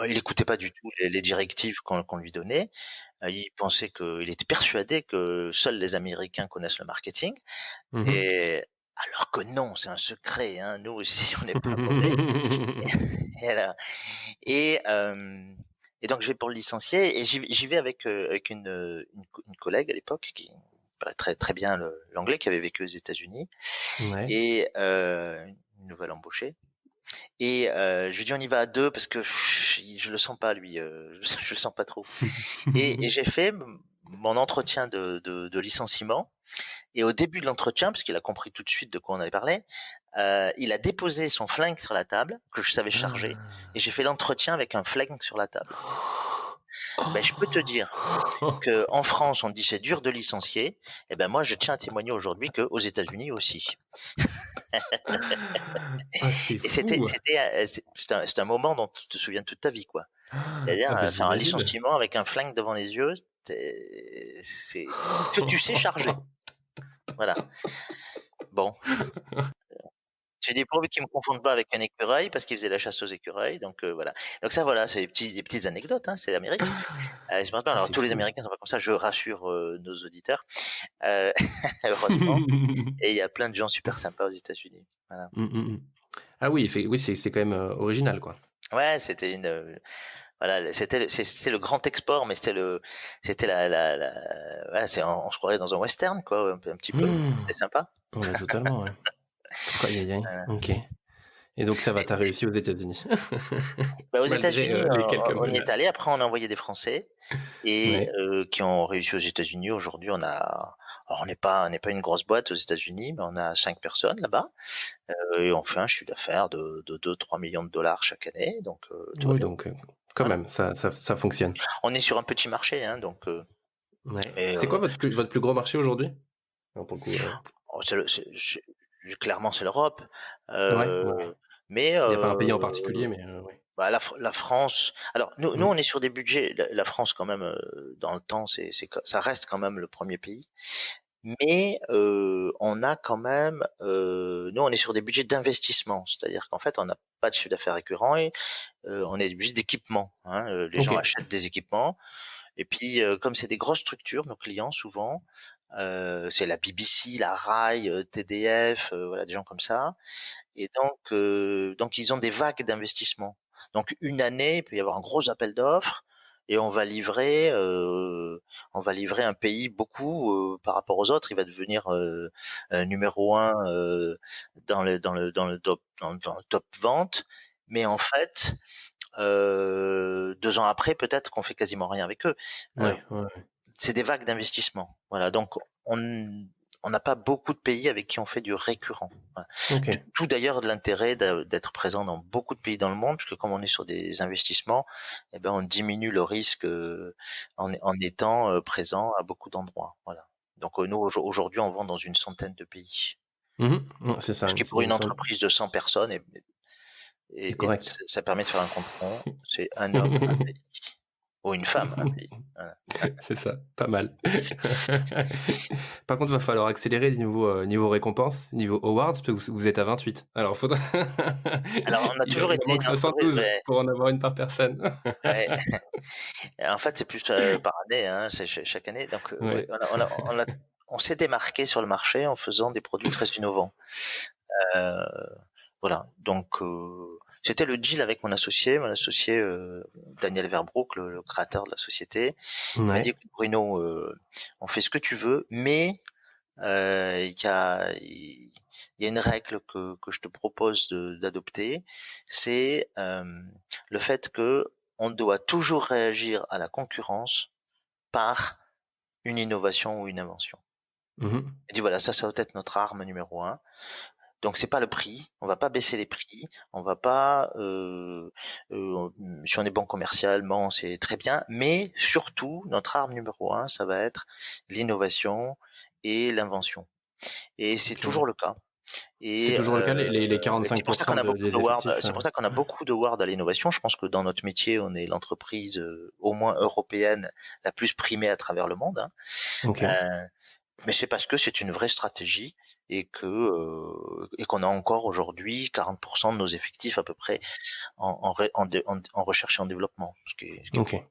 il écoutait pas du tout les directives qu'on lui donnait. Il pensait il était persuadé que seuls les Américains connaissent le marketing. Mhm. Et alors que non, c'est un secret. Hein. Nous aussi, on n'est pas mauvais. Et alors, et, euh, et donc je vais pour le licencier et j'y vais avec une collègue à l'époque qui parlait très très bien l'anglais, qui avait vécu aux États-Unis, Ouais. et une nouvelle embauchée. Et je lui dis on y va à deux parce que je le sens pas lui, je le sens pas trop. Et j'ai fait mon entretien de licenciement. Et au début de l'entretien, parce qu'il a compris tout de suite de quoi on allait parler, il a déposé son flingue sur la table, que je savais charger, et j'ai fait l'entretien avec un flingue sur la table. Ben, je peux te dire que en France, on dit c'est dur de licencier. Et ben moi, je tiens à témoigner aujourd'hui qu'aux États-Unis aussi. Ah, c'est Et c'était, fou. c'était, c'est un moment dont tu te souviens toute ta vie, quoi. C'est-à-dire Ah ben faire un j'imagine. licenciement avec un flingue devant les yeux, c'est que tu sais charger. Voilà. Bon, j'ai des preuves qui me confondent pas avec un écureuil parce qu'il faisait la chasse aux écureuils, donc voilà. Donc ça, voilà, c'est des petites anecdotes, hein, c'est l'Amérique. Je pense pas. Ah, Alors c'est tous les fou. Américains sont pas comme ça. Je rassure nos auditeurs, euh, heureusement. Et il y a plein de gens super sympas aux États-Unis. Voilà. Mmh, mmh mh. Ah oui, oui, c'est quand même, original, quoi. Ouais, c'était voilà, c'était le grand export, mais c'était voilà, on se croirait dans un western, quoi, un petit peu. Mmh. C'était sympa. Oh bah, totalement, ouais. Aïe, aïe, aïe. Voilà. OK, et donc ça va, Mais tu as réussi aux États-Unis? bah, aux Malgré, États-Unis, les quelques on y est allé. menaces? Après, on a envoyé des Français et Ouais. qui ont réussi aux États-Unis. Aujourd'hui, alors on n'est pas une grosse boîte aux États-Unis, mais on a 5 personnes là-bas, et on fait un chiffre d'affaires de 2-3 millions de dollars chaque année, donc tout va Oui, bien. donc quand Voilà. même, ça fonctionne. On est sur un petit marché, hein, donc Ouais. mais C'est quoi votre plus gros marché aujourd'hui? Alors pour le coup, oh, clairement, c'est l'Europe, ouais, ouais, heu, mais il y a pas un pays en particulier, mais ouais. bah, la France, alors nous, on Mmh. est sur des budgets, la France quand même, dans le temps, ça reste quand même le premier pays, mais on a quand même, nous, on est sur des budgets d'investissement. C'est-à-dire qu'en fait, on n'a pas de chiffre d'affaires récurrent et on est des budgets d'équipement, hein, les gens OK. achètent des équipements. Et puis, comme c'est des grosses structures, nos clients souvent, c'est la BBC, la RAI, TDF, voilà, des gens comme ça. Et donc ils ont des vagues d'investissement. Donc une année, il peut y avoir un gros appel d'offres, et on va livrer un pays beaucoup par rapport aux autres. Il va devenir numéro un dans le top vente, mais en fait 2 ans après, peut-être qu'on fait quasiment rien avec eux. Euh, Ouais, ouais, ouais. c'est des vagues d'investissement. Voilà, donc on n'a pas beaucoup de pays avec qui on fait du récurrent. Voilà. Ok. Tout d'ailleurs de l'intérêt d'être présent dans beaucoup de pays dans le monde, parce que comme on est sur des investissements, eh ben on diminue le risque en étant présent à beaucoup d'endroits. Voilà. Donc nous aujourd'hui on vend dans une centaine de pays, Mhm. Ouais, c'est ça, ce qui pour une entreprise de 100 personnes c'est et correct. ça permet de faire un compte rond. C'est un homme, un pays, ou une femme, un pays. Voilà. C'est ça, pas mal. Par contre, il va falloir accélérer niveau récompense, niveau awards, parce que vous êtes à 28. Alors, faudra... Alors on a il toujours en été manque une entreprise, 72 pour en avoir une par personne. ouais. En fait, c'est plus par année, hein, c'est chaque année. Donc, oui, Ouais. on s'est démarqué sur le marché en faisant des produits très innovants. Euh, voilà. Donc, c'était le deal avec mon associé Daniel Verbrook, le créateur de la société. Il m'a dit, Ouais. écoute, Bruno, on fait ce que tu veux, mais il y a une règle que je te propose d'adopter, c'est le fait que on doit toujours réagir à la concurrence par une innovation ou une invention. Mhm. Il dit voilà, ça doit être notre arme numéro un. Donc c'est pas le prix, on va pas baisser les prix, on va pas, si on est bon commercialement, c'est très bien, mais surtout notre arme numéro un, ça va être l'innovation et l'invention. Et c'est Ok. toujours le cas. C'est Et toujours le cas, les c'est pour ça qu'on 45% a beaucoup des d'awards. effectifs. C'est pour ça qu'on a beaucoup d'awards à l'innovation. Je pense que dans notre métier, on est l'entreprise au moins européenne la plus primée à travers le monde. Hein. Ok. Mais c'est parce que c'est une vraie stratégie et qu'on a encore aujourd'hui 40% de nos effectifs à peu près en recherche et en développement, ce qui est Ok. beaucoup.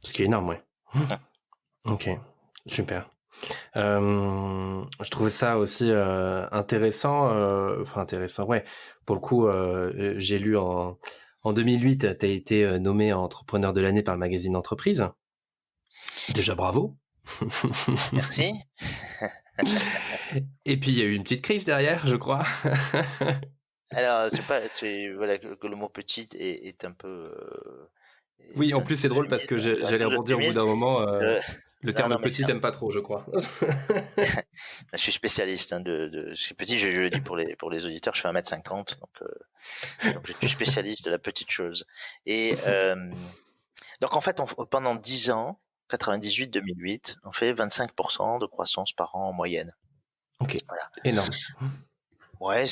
Ce qui est énorme, ouais. Ok. Super. Je trouvais ça aussi intéressant, enfin intéressant, ouais. Pour le coup, j'ai lu en 2008, tu as été nommé entrepreneur de l'année par le magazine Entreprise. Déjà bravo. Merci. Et puis il y a eu une petite crise derrière, je crois. Alors voilà que le mot petite est un peu Oui, est en un plus c'est drôle parce euphémisme, que un j'allais doux rebondir au bout euphémisme. d'un moment. Euh, Le non, terme non, mais petit, t'aimes pas trop, je crois. je suis spécialiste hein, c'est petit, je le dis pour les auditeurs, je fais 1,50 m, donc je suis spécialiste de la petite chose. Et donc en fait, pendant 10 ans, 98-2008, on fait 25% de croissance par an en moyenne. Ok, Voilà. énorme. Ouais,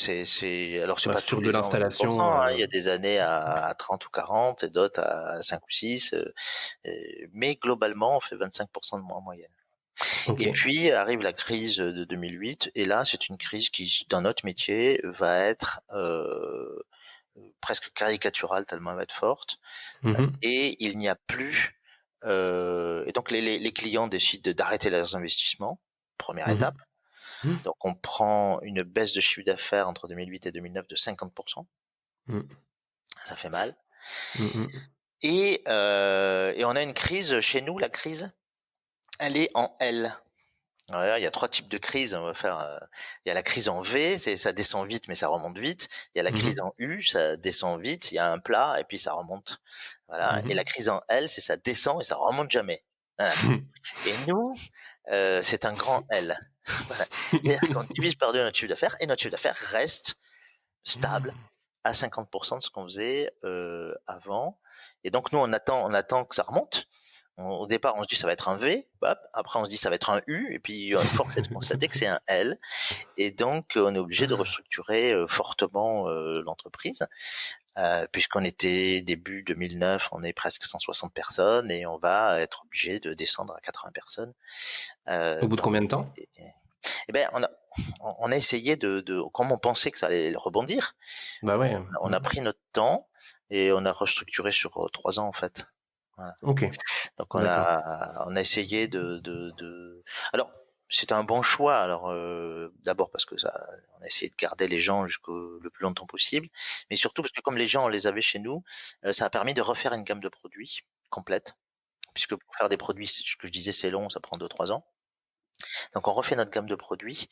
alors c'est Bah, pas tous sur de les ans l'installation. 25%, hein. Il y a des années à 30 ou 40 et d'autres à 5 ou 6, mais globalement, on fait 25% de moins en moyenne. Ok. Et puis arrive la crise de 2008, et là, c'est une crise qui, dans notre métier, va être presque caricaturale tellement elle va être forte. Mhm. Et il n'y a plus. Et donc les clients décident d'arrêter leurs investissements. Première étape. Mhm. Mhm. Donc on prend une baisse de chiffre d'affaires entre 2008 et 2009 de 50%. Mhm. Ça fait mal. Mhm. Et on a une crise chez nous. La crise, elle est en L. Voilà, il y a 3 types de crises. Il y a la crise en V, ça descend vite mais ça remonte vite. Il y a la crise Mhm. en U, ça descend vite. Il y a un plat et puis ça remonte. Voilà. Et la Mhm. crise en L, c'est ça descend et ça remonte jamais. Voilà. Et nous, c'est un grand L. Voilà. C'est-à-dire qu'on divise par deux notre chiffre d'affaires et notre chiffre d'affaires reste stable à 50% de ce qu'on faisait avant. Et donc nous, on attend que ça remonte. Au départ, on se dit ça va être un V, hop. Après on se dit ça va être un U, et puis force est de constater que c'est un L. Et donc on est obligé de restructurer fortement l'entreprise, puisqu'on était début 2009, on est presque 160 personnes, et on va être obligé de descendre à 80 personnes. Au bout de combien de temps? Et ben on a essayé comme on pensait que ça allait rebondir, Bah ouais. on a pris notre temps et on a restructuré sur 3 ans en fait. Voilà. Ok, Donc d'accord. on a essayé alors c'était un bon choix. Alors d'abord parce que on a essayé de garder les gens jusqu'au le plus longtemps possible, mais surtout parce que comme les gens on les avait chez nous, ça a permis de refaire une gamme de produits complète. puisque pour faire des produits, ce que je disais, c'est long, ça prend 2-3 ans. Donc on refait notre gamme de produits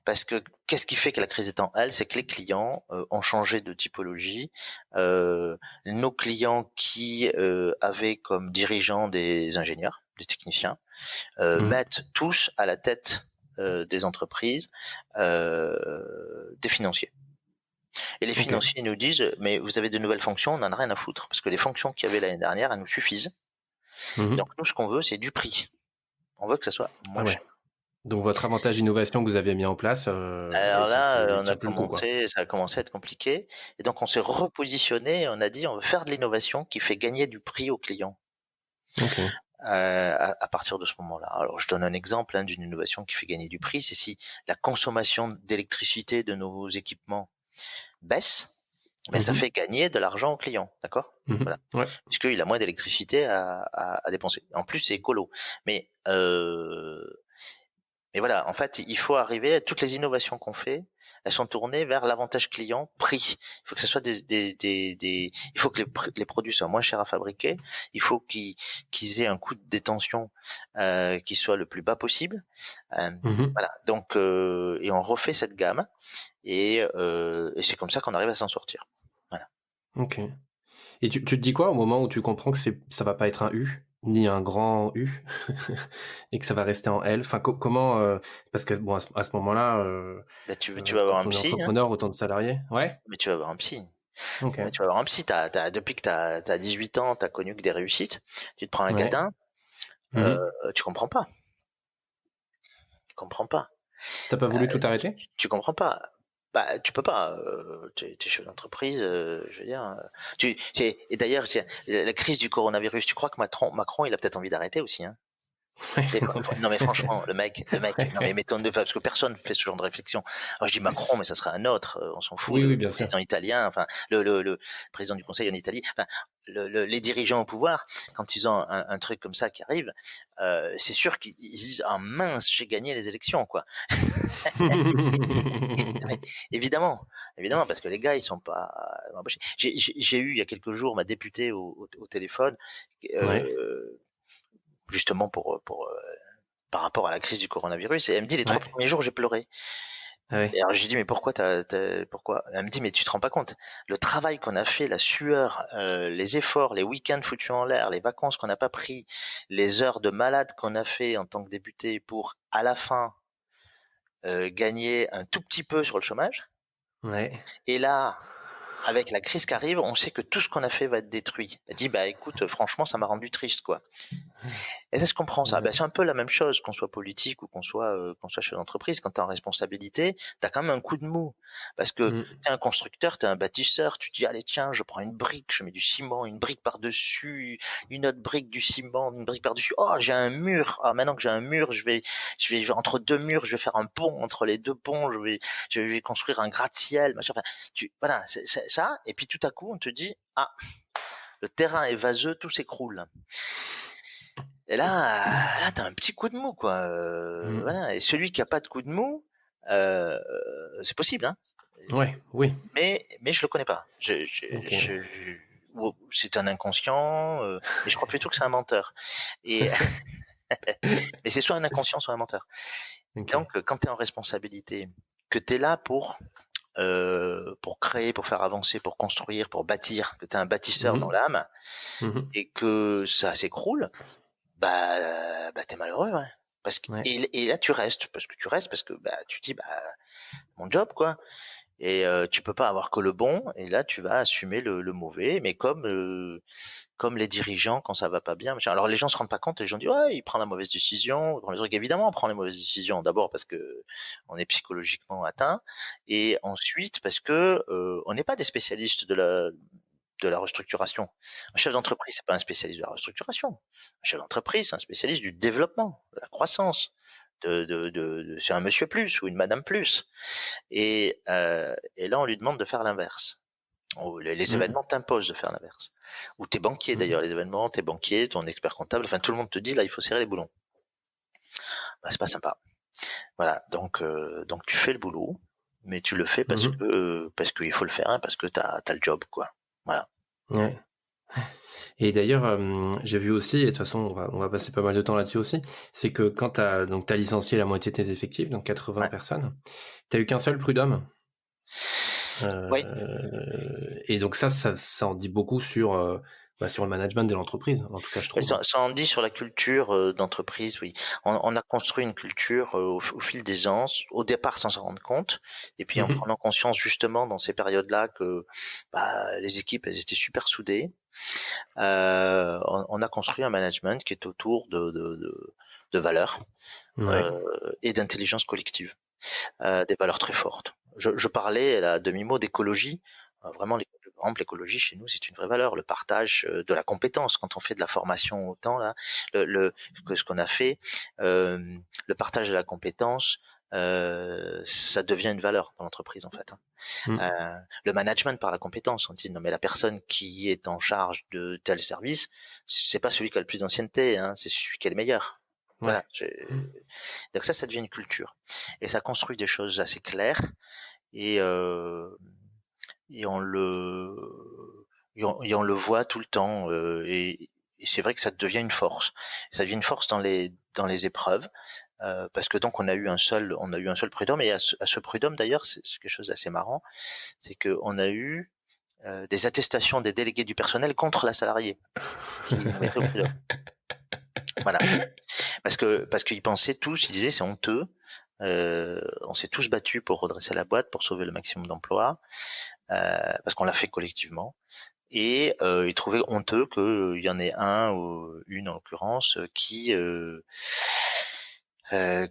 parce que qu'est-ce qui fait que la crise est en L? C'est que les clients ont changé de typologie. Nos clients qui avaient comme dirigeants des ingénieurs, des techniciens, mettent tous à la tête des entreprises des financiers. Et les financiers nous disent, mais vous avez de nouvelles fonctions, on n'en a rien à foutre, parce que les fonctions qu'il y avait l'année dernière, elles nous suffisent. Donc nous, ce qu'on veut, c'est du prix. On veut que ça soit moins cher. Donc votre avantage innovation que vous aviez mis en place, Alors là, il tient plus le coup, quoi. ça a commencé à être compliqué. Et donc on s'est repositionné, on a dit, on veut faire de l'innovation qui fait gagner du prix aux clients. À partir de ce moment-là. Alors, je donne un exemple d'une innovation qui fait gagner du prix, c'est si la consommation d'électricité de nos équipements baisse, mais ça fait gagner de l'argent au client, d'accord? Voilà. Ouais. Puisqu'il a moins d'électricité à dépenser. En plus, c'est écolo. Mais voilà, en fait, il faut arriver, toutes les innovations qu'on fait, elles sont tournées vers l'avantage client, prix. Il faut que ce soit il faut que les produits soient moins chers à fabriquer. Il faut qu'ils aient un coût de détention qui soit le plus bas possible. Voilà. Donc, et on refait cette gamme et c'est comme ça qu'on arrive à s'en sortir. Voilà. Ok. Et tu te dis quoi au moment où tu comprends que ça va pas être un U, ni un grand U, et que ça va rester en L? Enfin, comment parce que bon, à ce moment-là, Tu vas avoir un quand on est psy, hein, entrepreneur, autant de salariés. Ouais. mais tu vas avoir un psy. Ok. Tu vas avoir un psy. Depuis que t'as 18 ans, t'as connu que des réussites. Tu te prends un Ouais. gadin, tu comprends pas. Tu comprends pas. T'as pas voulu tout arrêter? Tu comprends pas. Bah, tu peux pas. T'es chef d'entreprise, je veux dire. Et d'ailleurs, la crise du coronavirus, tu crois que Macron, il a peut-être envie d'arrêter aussi, hein? Non mais franchement, le mec, non mais mettons parce que personne fait ce genre de réflexion. Alors je dis Macron, mais ça serait un autre, on s'en fout. Oui, Le bien sûr. président italien, enfin le président du Conseil en Italie, enfin les dirigeants au pouvoir, quand ils ont un truc comme ça qui arrive, c'est sûr qu'ils disent ah mince, j'ai gagné les élections quoi. Mais évidemment, parce que les gars ils sont pas embauchés. J'ai eu il y a quelques jours ma députée au téléphone. Justement par rapport à la crise du coronavirus, et elle me dit les 3 premiers jours j'ai pleuré. Et alors j'ai dit mais pourquoi pourquoi? Elle me dit mais tu te rends pas compte, le travail qu'on a fait, la sueur, les efforts, les week-ends foutus en l'air, les vacances qu'on n'a pas pris, les heures de malade qu'on a fait en tant que député pour à la fin gagner un tout petit peu sur le chômage. Et là, avec la crise qui arrive, on sait que tout ce qu'on a fait va être détruit. Elle dit bah écoute, franchement ça m'a rendu triste quoi. Et ça, je comprends ça. C'est un peu la même chose, qu'on soit politique ou qu'on soit chef d'entreprise. Quand t'es en responsabilité, t'as quand même un coup de mou. Parce que t'es un constructeur, t'es un bâtisseur, tu te dis, allez, tiens, je prends une brique, je mets du ciment, une brique par-dessus, une autre brique du ciment, une brique par-dessus. Oh, j'ai un mur. Ah, maintenant que j'ai un mur, je vais, entre deux murs, je vais faire un pont entre les deux ponts, je vais construire un gratte-ciel, machin. Enfin, voilà, c'est ça. Et puis tout à coup, on te dit, ah, le terrain est vaseux, tout s'écroule. Et là, t'as un petit coup de mou, quoi. Voilà. Et celui qui a pas de coup de mou, c'est possible, hein. Oui. Mais je le connais pas. C'est un inconscient, mais je crois plutôt que c'est un menteur. Et mais c'est soit un inconscient, soit un menteur. Donc, quand t'es en responsabilité, que t'es là pour créer, pour faire avancer, pour construire, pour bâtir, que t'es un bâtisseur dans l'âme, et que ça s'écroule, bah t'es malheureux, ouais. Parce que et là tu restes parce que tu dis mon job quoi. Et tu peux pas avoir que le bon, et là tu vas assumer le mauvais, mais comme les dirigeants quand ça va pas bien. Alors les gens se rendent pas compte, les gens disent ouais, il prend la mauvaise décision, il prend les trucs. Évidemment, on prend les mauvaises décisions d'abord parce que on est psychologiquement atteint, et ensuite parce que on n'est pas des spécialistes de la restructuration. Un chef d'entreprise, c'est pas un spécialiste de la restructuration. Un chef d'entreprise, c'est un spécialiste du développement, de la croissance. C'est un monsieur plus ou une madame plus. Et là, on lui demande de faire l'inverse. Les événements t'imposent de faire l'inverse. Ou t'es banquier d'ailleurs, les événements, t'es banquier, ton expert comptable, enfin tout le monde te dit là, il faut serrer les boulons. Bah, c'est pas sympa. Voilà, donc tu fais le boulot, mais tu le fais parce qu'il faut le faire, hein, parce que t'as le job, quoi. Voilà. Ouais. Et d'ailleurs, j'ai vu aussi, et de toute façon, on va passer pas mal de temps là-dessus aussi, c'est que quand t'as licencié la moitié de tes effectifs, donc 80 Ouais. personnes, t'as eu qu'un seul prud'homme. Oui. Et donc ça en dit beaucoup sur le management de l'entreprise, en tout cas, je Mais trouve. ça en dit sur la culture d'entreprise, oui. On a construit une culture au fil des ans, au départ sans s'en rendre compte, et puis en Mhm. prenant conscience justement dans ces périodes-là que les équipes elles étaient super soudées. On a construit un management qui est autour de valeurs Ouais. et d'intelligence collective, des valeurs très fortes. Je parlais à demi-mot d'écologie. Vraiment, par exemple, l'écologie chez nous, c'est une vraie valeur. Le partage de la compétence. Quand on fait de la formation autant là, ce qu'on a fait, le partage de la compétence, ça devient une valeur dans l'entreprise en fait. Le management par la compétence. On dit non mais la personne qui est en charge de tel service, c'est pas celui qui a le plus d'ancienneté, hein, c'est celui qui est le meilleur. Voilà. Ouais. Mm. Donc ça devient une culture et ça construit des choses assez claires et et on le et on le voit tout le temps et c'est vrai que ça devient une force. Ça devient une force dans les épreuves parce que donc on a eu un seul prud'homme et à ce prud'homme d'ailleurs c'est quelque chose d'assez marrant, c'est que on a eu des attestations des délégués du personnel contre la salariée qui nous mettait au prud'homme. Voilà. Parce qu'ils pensaient tous, ils disaient c'est honteux. On s'est tous battus pour redresser la boîte, pour sauver le maximum d'emplois, parce qu'on l'a fait collectivement. Et ils trouvaient honteux qu'il y en ait un ou une en l'occurrence qui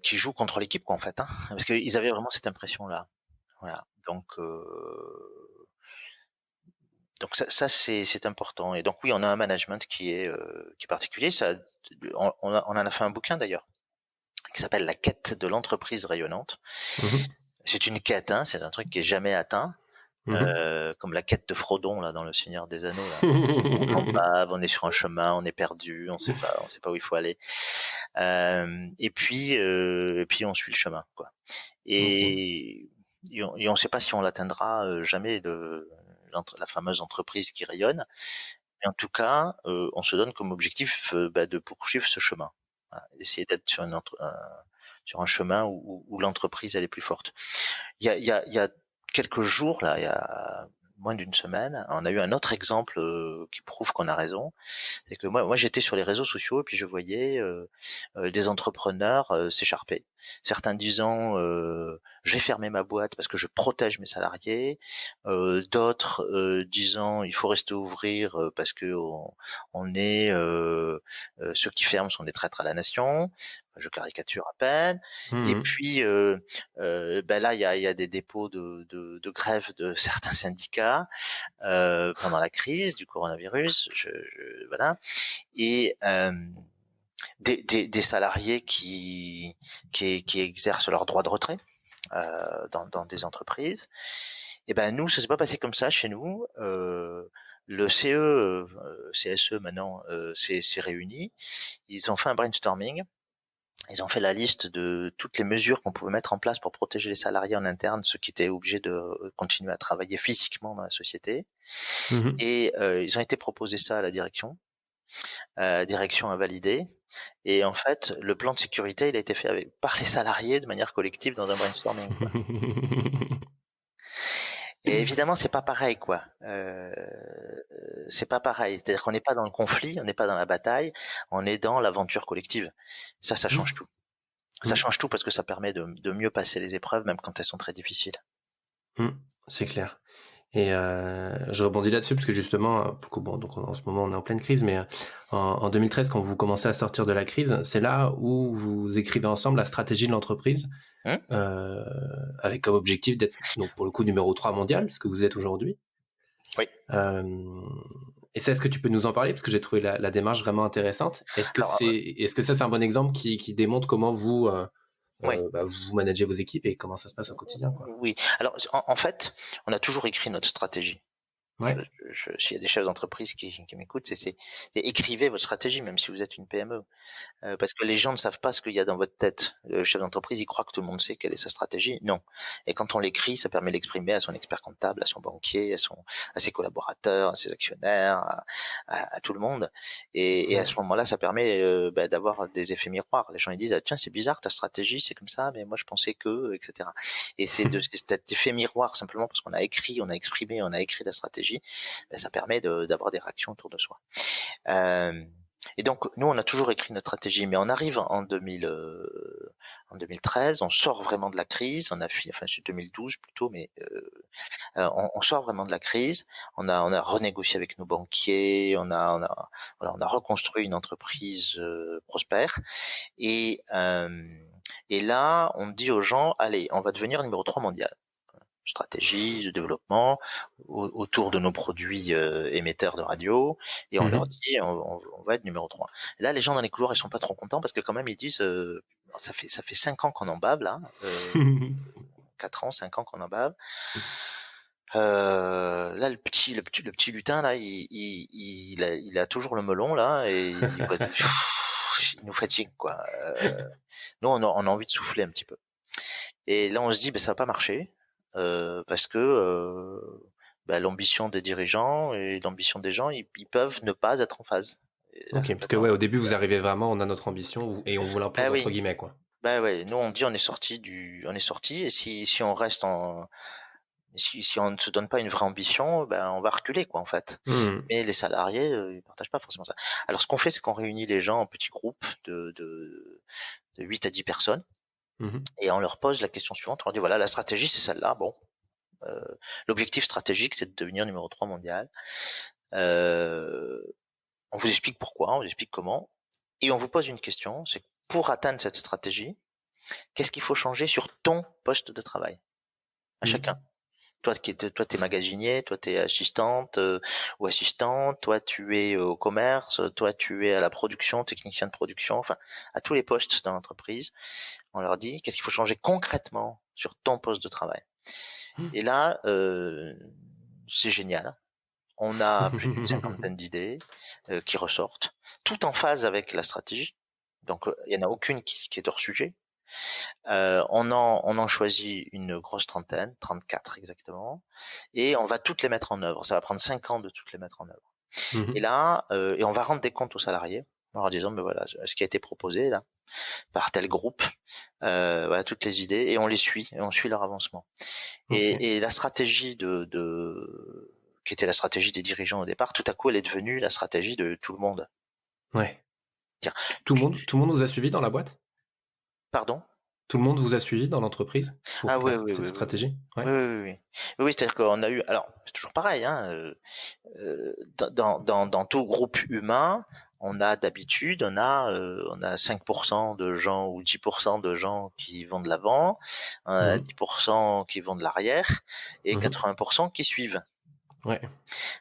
joue contre l'équipe quoi en fait, hein, parce qu'ils avaient vraiment cette impression là. Voilà. Donc ça c'est important. Et donc oui, on a un management qui est particulier. Ça, on en a fait un bouquin d'ailleurs qui s'appelle La quête de l'entreprise rayonnante. Mhm. C'est une quête, hein, c'est un truc qui est jamais atteint, Mhm. comme la quête de Frodon là dans Le Seigneur des Anneaux. Là. On bave, on est sur un chemin, on est perdu, on sait pas où il faut aller. Et puis on suit le chemin, quoi. Ok. Et on sait pas si on l'atteindra jamais la fameuse entreprise qui rayonne. Mais en tout cas, on se donne comme objectif de poursuivre ce chemin. Voilà, d'essayer d'être sur un chemin où l'entreprise elle est plus forte. Il y a quelques jours là, il y a moins d'une semaine, on a eu un autre exemple qui prouve qu'on a raison. C'est que moi j'étais sur les réseaux sociaux et puis je voyais des entrepreneurs s'écharper. Certains disant j'ai fermé ma boîte parce que je protège mes salariés, d'autres disant il faut rester ouvrir parce que on est ceux qui ferment sont des traîtres à la nation. Je caricature à peine. Et Mhm. puis là il y a des dépôts de grève de certains syndicats pendant la crise du coronavirus. Voilà. Et des salariés qui exercent leur droit de retrait dans des entreprises. Et ben nous, ça s'est pas passé comme ça chez nous. Le CSE maintenant s'est réuni. Ils ont fait un brainstorming. Ils ont fait la liste de toutes les mesures qu'on pouvait mettre en place pour protéger les salariés en interne, ceux qui étaient obligés de continuer à travailler physiquement dans la société. Mhm. Et ils ont été proposés ça à la direction. Direction a validé. Et en fait, le plan de sécurité, il a été fait par les salariés de manière collective dans un brainstorming, quoi. Et évidemment, c'est pas pareil, quoi. C'est pas pareil. C'est-à-dire qu'on n'est pas dans le conflit, on n'est pas dans la bataille, on est dans l'aventure collective. Ça change tout. Ça Mhm. change tout parce que ça permet de mieux passer les épreuves, même quand elles sont très difficiles. Mhm. C'est clair. Et je rebondis là-dessus parce que justement, bon, donc en ce moment on est en pleine crise, mais en 2013, quand vous commencez à sortir de la crise, c'est là où vous écrivez ensemble la stratégie de l'entreprise, Hein. euh, avec comme objectif d'être, donc pour le coup, numéro 3 mondial, ce que vous êtes aujourd'hui. Oui. Euh, et ça, est-ce que tu peux nous en parler? Parce que j'ai trouvé la démarche vraiment intéressante. Alors, Est-ce que ça, c'est un bon exemple qui démontre comment oui. vous managez vos équipes et comment ça se passe au quotidien, quoi? Oui. Alors, en fait, on a toujours écrit notre stratégie. Ouais. S'il y a des chefs d'entreprise qui m'écoutent, écrivez votre stratégie, même si vous êtes une PME. Parce que les gens ne savent pas ce qu'il y a dans votre tête. Le chef d'entreprise, il croit que tout le monde sait quelle est sa stratégie. Non. Et quand on l'écrit, ça permet de l'exprimer à son expert comptable, à son banquier, à ses collaborateurs, à ses actionnaires, à tout le monde. Et à ce moment-là, ça permet d'avoir des effets miroirs. Les gens ils disent tiens, c'est bizarre ta stratégie, c'est comme ça, mais moi je pensais que, etc. Et c'est cet effet miroir simplement parce qu'on a écrit, on a exprimé, on a écrit la stratégie, ça permet d'avoir des réactions autour de soi. Et donc, nous, on a toujours écrit notre stratégie, mais on arrive en 2013, on sort vraiment de la crise, c'est 2012 plutôt, mais on sort vraiment de la crise, on a renégocié avec nos banquiers, on a reconstruit une entreprise prospère, et là, on dit aux gens, allez, on va devenir numéro 3 mondial. Stratégie de développement autour de nos produits émetteurs de radio, et on leur dit on va être numéro 3. Et là, les gens dans les couloirs, ils sont pas trop contents parce que quand même ils disent ça fait 5 ans qu'on en bave là, 4 ans, 5 ans qu'on en bave. Là, le petit lutin là, il a toujours le melon là, et il nous fatigue quoi. Nous, on a envie de souffler un petit peu. Et là, on se dit, ça va pas marcher, parce que l'ambition des dirigeants et l'ambition des gens, ils peuvent ne pas être en phase. Ok, parce que au début, vous arrivez vraiment, on a notre ambition et on vous l'impose entre guillemets, quoi. Ouais, nous on dit on est sorti, et si on reste si on ne se donne pas une vraie ambition, on va reculer quoi en fait. Mais les salariés, ils partagent pas forcément ça. Alors ce qu'on fait, c'est qu'on réunit les gens en petits groupes de 8 à 10 personnes. Et on leur pose la question suivante, on leur dit voilà, la stratégie c'est celle-là, bon, l'objectif stratégique c'est de devenir numéro 3 mondial, on vous explique pourquoi, on vous explique comment, et on vous pose une question, c'est pour atteindre cette stratégie, qu'est-ce qu'il faut changer sur ton poste de travail, à chacun. Toi, t'es magasinier, toi t'es assistante ou assistant, toi tu es au commerce, toi tu es à la production, technicien de production, enfin à tous les postes dans l'entreprise. On leur dit qu'est-ce qu'il faut changer concrètement sur ton poste de travail. Et là, c'est génial. On a plus d'une cinquantaine d'idées qui ressortent, tout en phase avec la stratégie. Donc il y en a aucune qui est hors sujet. On en choisit une grosse trentaine, 34 exactement, et on va toutes les mettre en œuvre. Ça va prendre 5 ans de toutes les mettre en œuvre. Et là, et on va rendre des comptes aux salariés en leur disant, voilà, ce qui a été proposé là par tel groupe, voilà toutes les idées, et on les suit, et on suit leur avancement. Et la stratégie qui était la stratégie des dirigeants au départ, tout à coup, elle est devenue la stratégie de tout le monde. Ouais. Tout le monde vous a suivi dans la boîte ? Pardon ? Tout le monde vous a suivi dans l'entreprise pour faire cette stratégie ? Oui, c'est-à-dire qu'on a eu, alors c'est toujours pareil, dans tout groupe humain, on a d'habitude, on a 5% de gens ou 10% de gens qui vont de l'avant, on a 10% qui vont de l'arrière, et 80% qui suivent. Ouais.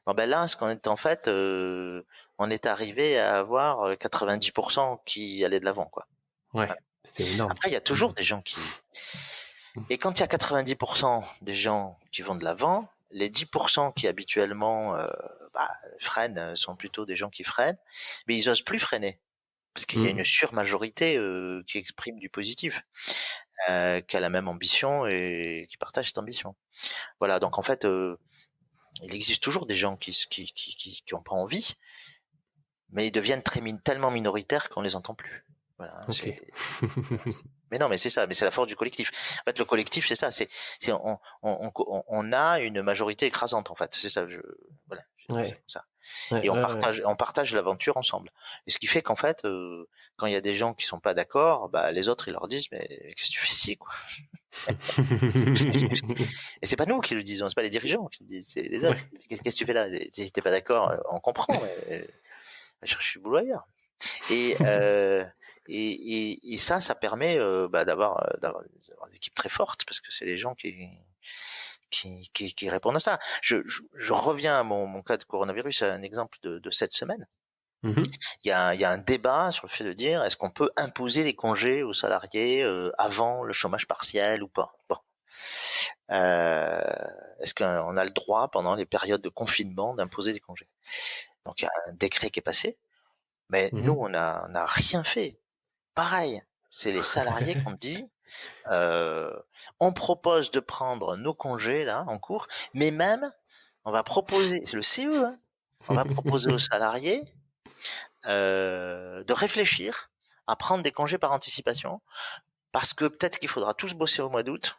Bon, là, ce qu'on est en fait, on est arrivé à avoir 90% qui allaient de l'avant, quoi. Ouais, c'est énorme. Après, il y a toujours des gens qui... Et quand il y a 90% des gens qui vont de l'avant, les 10% qui habituellement freinent sont plutôt des gens qui freinent, mais ils osent plus freiner parce qu'il y a une surmajorité qui exprime du positif, qui a la même ambition et qui partage cette ambition. Voilà, donc en fait, il existe toujours des gens qui ont pas envie, mais ils deviennent tellement minoritaires qu'on les entend plus. Voilà. Mais non, mais c'est ça, mais c'est la force du collectif. En fait, le collectif, c'est ça, on a une majorité écrasante, en fait. C'est ça, voilà. Ça. Et on partage l'aventure ensemble. Et ce qui fait qu'en fait, quand il y a des gens qui sont pas d'accord, les autres, ils leur disent, mais qu'est-ce que tu fais ici, quoi? Et c'est pas nous qui le disons, c'est pas les dirigeants qui le disent, c'est les autres. Qu'est-ce que tu fais là? Si t'es pas d'accord, on comprend, mais je suis boulot ailleurs. Et ça permet d'avoir des équipes très fortes, parce que c'est les gens qui répondent à ça. Je reviens à mon cas de coronavirus, à un exemple de cette semaine. Il y a un débat sur le fait de dire est-ce qu'on peut imposer les congés aux salariés avant le chômage partiel ou pas. Bon. Est-ce qu'on a le droit, pendant les périodes de confinement, d'imposer des congés? Donc il y a un décret qui est passé, mais nous, on a rien fait. Pareil, c'est les salariés qu'on dit, on propose de prendre nos congés là en cours, mais même on va proposer, c'est le CE, hein, on va proposer aux salariés de réfléchir à prendre des congés par anticipation, parce que peut-être qu'il faudra tous bosser au mois d'août,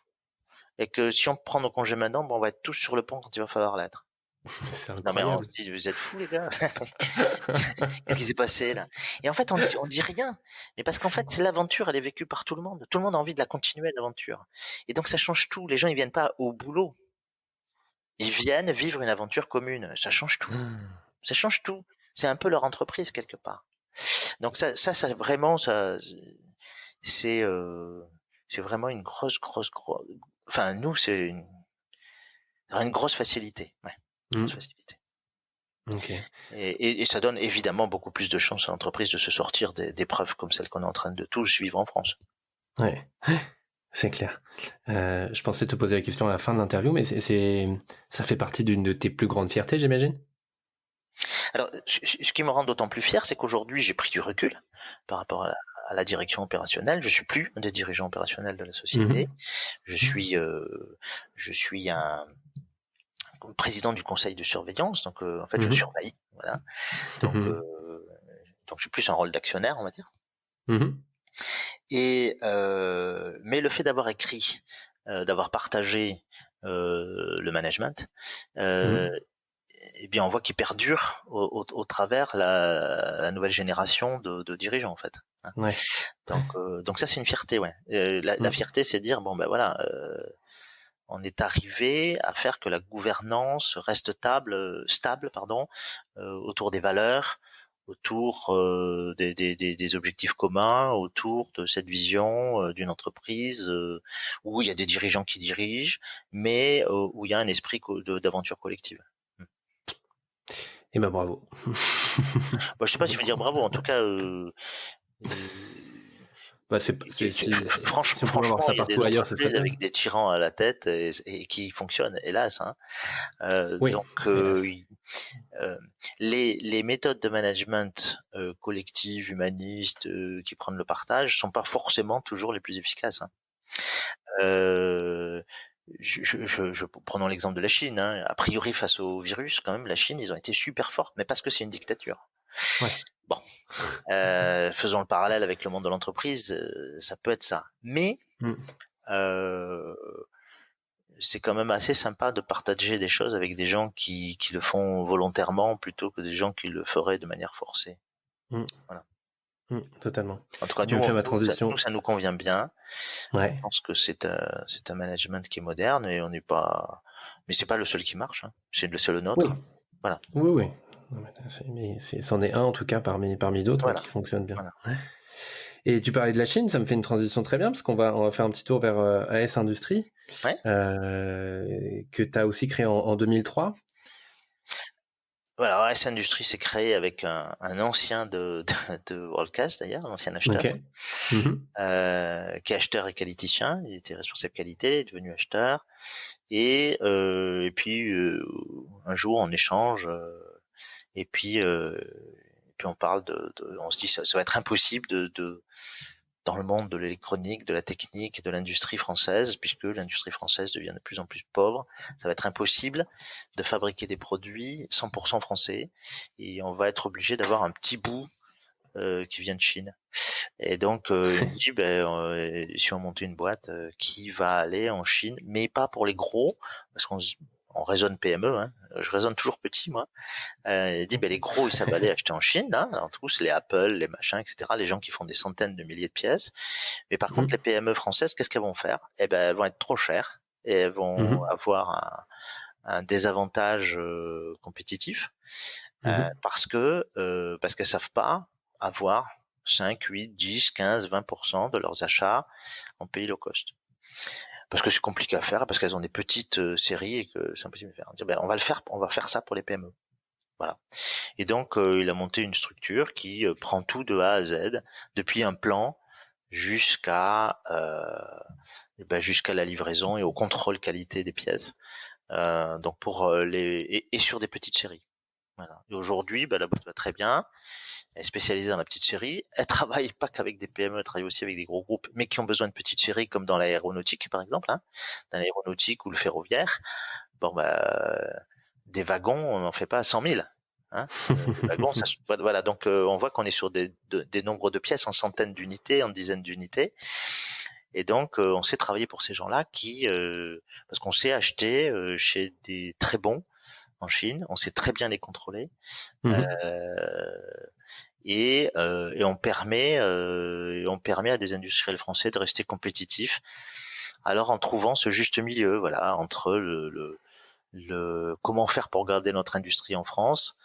et que si on prend nos congés maintenant, on va être tous sur le pont quand il va falloir l'être. C'est Non mais on incroyable. se dit, vous êtes fous les gars. Qu'est-ce qui s'est passé là? Et en fait, on dit rien, mais parce qu'en fait, l'aventure, elle est vécue par tout le monde. Tout le monde a envie de la continuer, l'aventure. Et donc ça change tout. Les gens, ils viennent pas au boulot, ils viennent vivre une aventure commune. Ça change tout. Ça change tout. C'est un peu leur entreprise quelque part. Donc ça vraiment, c'est vraiment une grosse. Enfin, nous, c'est une grosse facilité. Ouais, grosse facilité. Ok. Et ça donne évidemment beaucoup plus de chances à l'entreprise de se sortir d'épreuves comme celles qu'on est en train de tous vivre en France. Ouais, c'est clair. Je pensais te poser la question à la fin de l'interview, mais ça fait partie d'une de tes plus grandes fiertés, j'imagine? Alors, ce qui me rend d'autant plus fier, c'est qu'aujourd'hui, j'ai pris du recul par rapport à la direction opérationnelle. Je suis plus un des dirigeants opérationnels de la société. Je suis un président du conseil de surveillance, donc en fait, je surveille. Voilà. Donc j'ai plus un rôle d'actionnaire, on va dire. Et mais le fait d'avoir écrit, d'avoir partagé le management, eh bien, on voit qu'il perdure au travers la nouvelle génération de dirigeants, en fait. Ouais. Donc ça, c'est une fierté, ouais. La fierté, c'est de dire, bon, ben voilà, on est arrivé à faire que la gouvernance reste stable, pardon, autour des valeurs, autour des objectifs communs, autour de cette vision d'une entreprise où il y a des dirigeants qui dirigent, mais où il y a un esprit d'aventure collective. Eh ben bravo. Bon, je sais pas si je veux dire bravo, en tout cas, Bah, franchement, ça il y a des partout ailleurs, ce serait entreprises bien. avec des tyrans à la tête et qui fonctionnent, hélas. Hein. Oui, Donc, hélas. les méthodes de management collective, humaniste, qui prennent le partage, sont pas forcément toujours les plus efficaces. Hein. Prenons l'exemple de la Chine. Hein. A priori, face au virus, quand même, la Chine, ils ont été super forts, mais parce que c'est une dictature. Ouais. Bon, faisons le parallèle avec le monde de l'entreprise, ça peut être ça. Mais c'est quand même assez sympa de partager des choses avec des gens qui le font volontairement plutôt que des gens qui le feraient de manière forcée. Voilà. Totalement. En tout cas, Tu me fais ma transition. ça nous convient bien. Ouais. Je pense que c'est un management qui est moderne et on n'est pas, mais c'est pas le seul qui marche. Hein. C'est le nôtre. Oui. Voilà. Oui. Mais c'en est un en tout cas parmi d'autres Voilà. qui fonctionne bien. Voilà. Ouais. Et tu parlais de la Chine, ça me fait une transition très bien parce qu'on va faire un petit tour vers AS Industrie, Ouais. que tu as aussi créé en 2003. Voilà, AS Industrie s'est créé avec un ancien de Worldcast d'ailleurs, un ancien acheteur, qui est acheteur et qualiticien. Il était responsable qualité, il est devenu acheteur. Et puis un jour on échange et puis on parle on se dit ça va être impossible dans le monde de l'électronique, de la technique, de l'industrie française, puisque l'industrie française devient de plus en plus pauvre, ça va être impossible de fabriquer des produits 100% français et on va être obligé d'avoir un petit bout qui vient de Chine. Et donc il me dit si on montait une boîte qui va aller en Chine, mais pas pour les gros, parce qu'on raisonne PME, hein. Je raisonne toujours petit moi. Il dit les gros ils savent aller acheter en Chine, hein, en tous les Apple, les machins, etc. Les gens qui font des centaines de milliers de pièces. Mais par contre les PME françaises, qu'est-ce qu'elles vont faire? Eh ben elles vont être trop chères et elles vont avoir un désavantage compétitif parce qu'elles savent pas avoir 5, 8, 10, 15, 20% de leurs achats en pays low cost. Parce que c'est compliqué à faire, parce qu'elles ont des petites séries et que c'est impossible de faire. On va faire ça pour les PME. Voilà. Et donc il a monté une structure qui prend tout de A à Z, depuis un plan jusqu'à jusqu'à la livraison et au contrôle qualité des pièces. Donc pour et sur des petites séries. Voilà. Et aujourd'hui, la boîte va très bien. Elle est spécialisée dans la petite série. Elle travaille pas qu'avec des PME, elle travaille aussi avec des gros groupes, mais qui ont besoin de petites séries, comme dans l'aéronautique, par exemple, hein, dans l'aéronautique ou le ferroviaire. Bon, des wagons, on n'en fait pas à 100 000. Hein. Des wagons, voilà. Donc, on voit qu'on est sur des nombres de pièces en centaines d'unités, en dizaines d'unités. Et donc, on sait travailler pour ces gens-là parce qu'on sait acheter chez des très bons en Chine, on sait très bien les contrôler. Et on permet à des industriels français de rester compétitifs. Alors en trouvant ce juste milieu, voilà, entre le comment faire pour garder notre industrie en France,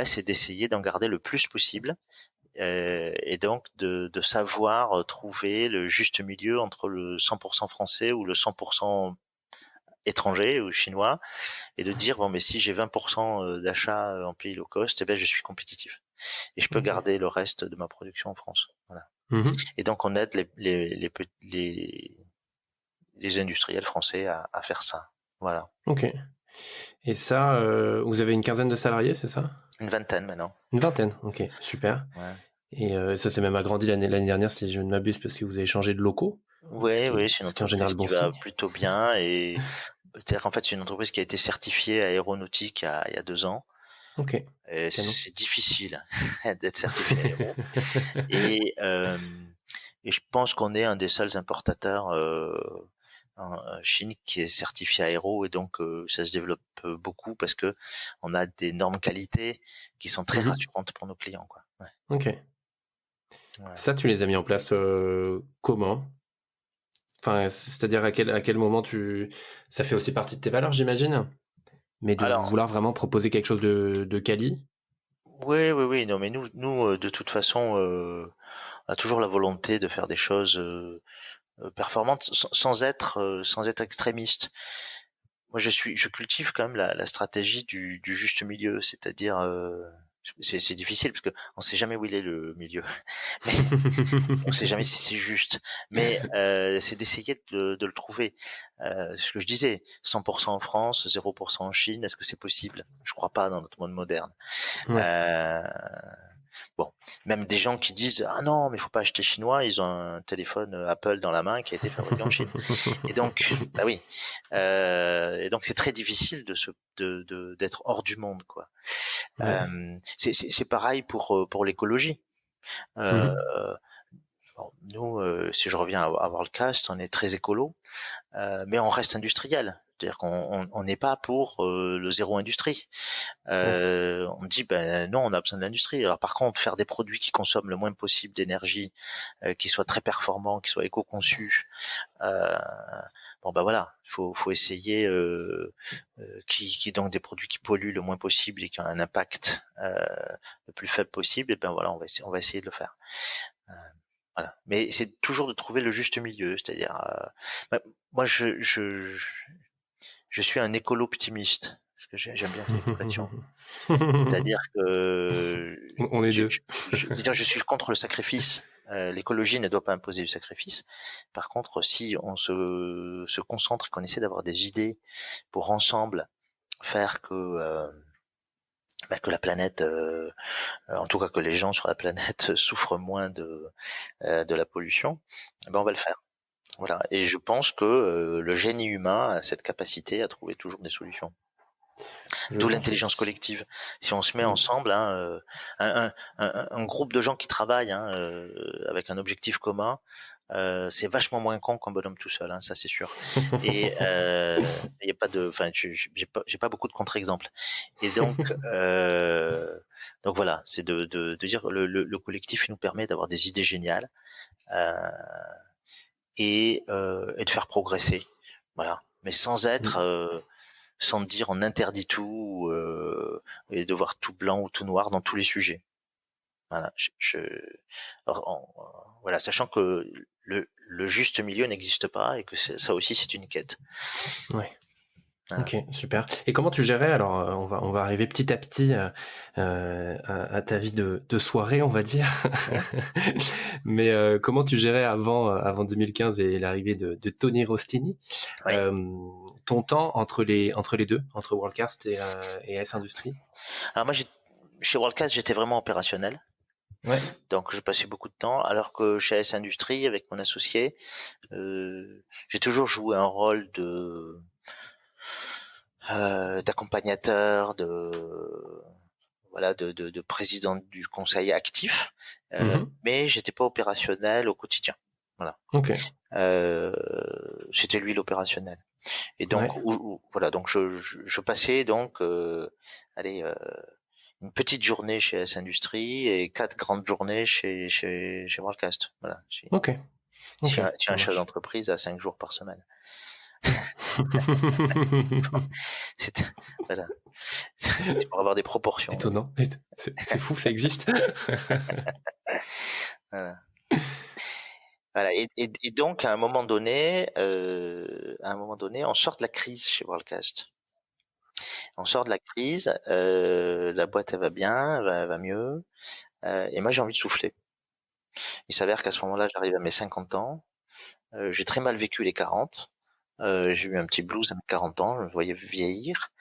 c'est d'essayer d'en garder le plus possible. Et donc de savoir trouver le juste milieu entre le 100% français ou le 100% étranger ou chinois, et de dire mais si j'ai 20% d'achat en pays low cost, je suis compétitif et je peux garder le reste de ma production en France. Voilà. Et donc on aide les industriels français à faire ça. Voilà. Ok. Et ça, vous avez une quinzaine de salariés, c'est ça? Une vingtaine maintenant. Une vingtaine, ok, super. Ouais. Et ça s'est même agrandi l'année dernière, si je ne m'abuse, parce que vous avez changé de locaux. Oui, c'est une entreprise qui va plutôt bien. Et c'est-à-dire qu'en fait, c'est une entreprise qui a été certifiée aéronautique il y a 2 ans. Ok. Et c'est difficile d'être certifié aéro. Et je pense qu'on est un des seuls importateurs en Chine qui est certifié aéro, et donc ça se développe beaucoup parce que on a des normes qualité qui sont très rassurantes pour nos clients, quoi. Ouais. Ok. Ouais. Ça, tu les as mis en place comment? Enfin, c'est-à-dire à quel moment ça fait aussi partie de tes valeurs, j'imagine, mais de vouloir vraiment proposer quelque chose de quali? Oui. Non, mais nous, de toute façon, on a toujours la volonté de faire des choses performantes sans être extrémiste. Moi, je cultive quand même la stratégie du juste milieu, c'est-à-dire c'est difficile parce que on sait jamais où il est le milieu, mais on sait jamais si c'est juste. Mais c'est d'essayer de le trouver. Ce que je disais, 100% en France, 0% en Chine, est-ce que c'est possible? Je crois pas dans notre monde moderne. Ouais. Bon, même des gens qui disent ah non mais faut pas acheter chinois, ils ont un téléphone Apple dans la main qui a été fabriqué en Chine. Et donc oui, et donc c'est très difficile d'être hors du monde, quoi. Ouais. C'est pareil pour l'écologie. Nous, si je reviens à Worldcast, on est très écolo, mais on reste industriel. C'est-à-dire qu'on n'est pas pour le zéro industrie. On dit non, on a besoin de l'industrie. Alors par contre, faire des produits qui consomment le moins possible d'énergie, qui soient très performants, qui soient éco-conçus, voilà, faut essayer qui donc des produits qui polluent le moins possible et qui ont un impact le plus faible possible. Et voilà, on va essayer de le faire. Voilà. Mais c'est toujours de trouver le juste milieu, c'est-à-dire moi je suis un écolo optimiste parce que j'aime bien cette expression. C'est-à-dire que on est deux. Je suis contre le sacrifice. L'écologie ne doit pas imposer du sacrifice. Par contre, si on se concentre et qu'on essaie d'avoir des idées pour ensemble faire que la planète, en tout cas que les gens sur la planète souffrent moins de la pollution, on va le faire. Voilà. Et je pense que le génie humain a cette capacité à trouver toujours des solutions. D'où l'intelligence collective. Si on se met ensemble, un groupe de gens qui travaillent avec un objectif commun, c'est vachement moins con qu'un bonhomme tout seul, ça c'est sûr. Et il y a pas de, enfin, j'ai pas beaucoup de contre-exemples. Et donc, voilà, c'est de dire le collectif nous permet d'avoir des idées géniales et de faire progresser. Voilà, mais sans être sans dire on interdit tout et de voir tout blanc ou tout noir dans tous les sujets. Voilà, voilà, sachant que le juste milieu n'existe pas et que ça aussi c'est une quête. Ouais. Voilà. Ok, super. Et comment tu gérais, alors on va arriver petit à petit à ta vie de soirée, on va dire. Mais comment tu gérais avant 2015 et l'arrivée de Tony Rostini, Oui. ton temps entre les deux, entre Worldcast et S Industries? Alors moi, chez Worldcast, j'étais vraiment opérationnel. Ouais. Donc, je passais beaucoup de temps, alors que chez S Industrie, avec mon associé, j'ai toujours joué un rôle d'accompagnateur, de président du conseil actif, Mhm. mais j'étais pas opérationnel au quotidien. Voilà. Ok. C'était lui l'opérationnel. Et donc, Ouais. voilà, donc je passais donc, allez, une petite journée chez S Industrie et 4 grandes journées chez Worldcast. Voilà. Ok. Ok. Je suis Ça un chef marche. d'entreprise à 5 jours par semaine. C'est, voilà. C'est pour avoir des proportions. Étonnant. C'est fou, ça existe. Voilà. Voilà. Et donc, à un moment donné, on sort de la crise chez Worldcast. On sort de la crise, la boîte elle va bien, elle va mieux, et moi j'ai envie de souffler. Il s'avère qu'à ce moment-là, j'arrive à mes 50 ans, j'ai très mal vécu les 40, j'ai eu un petit blues à mes 40 ans, je me voyais vieillir,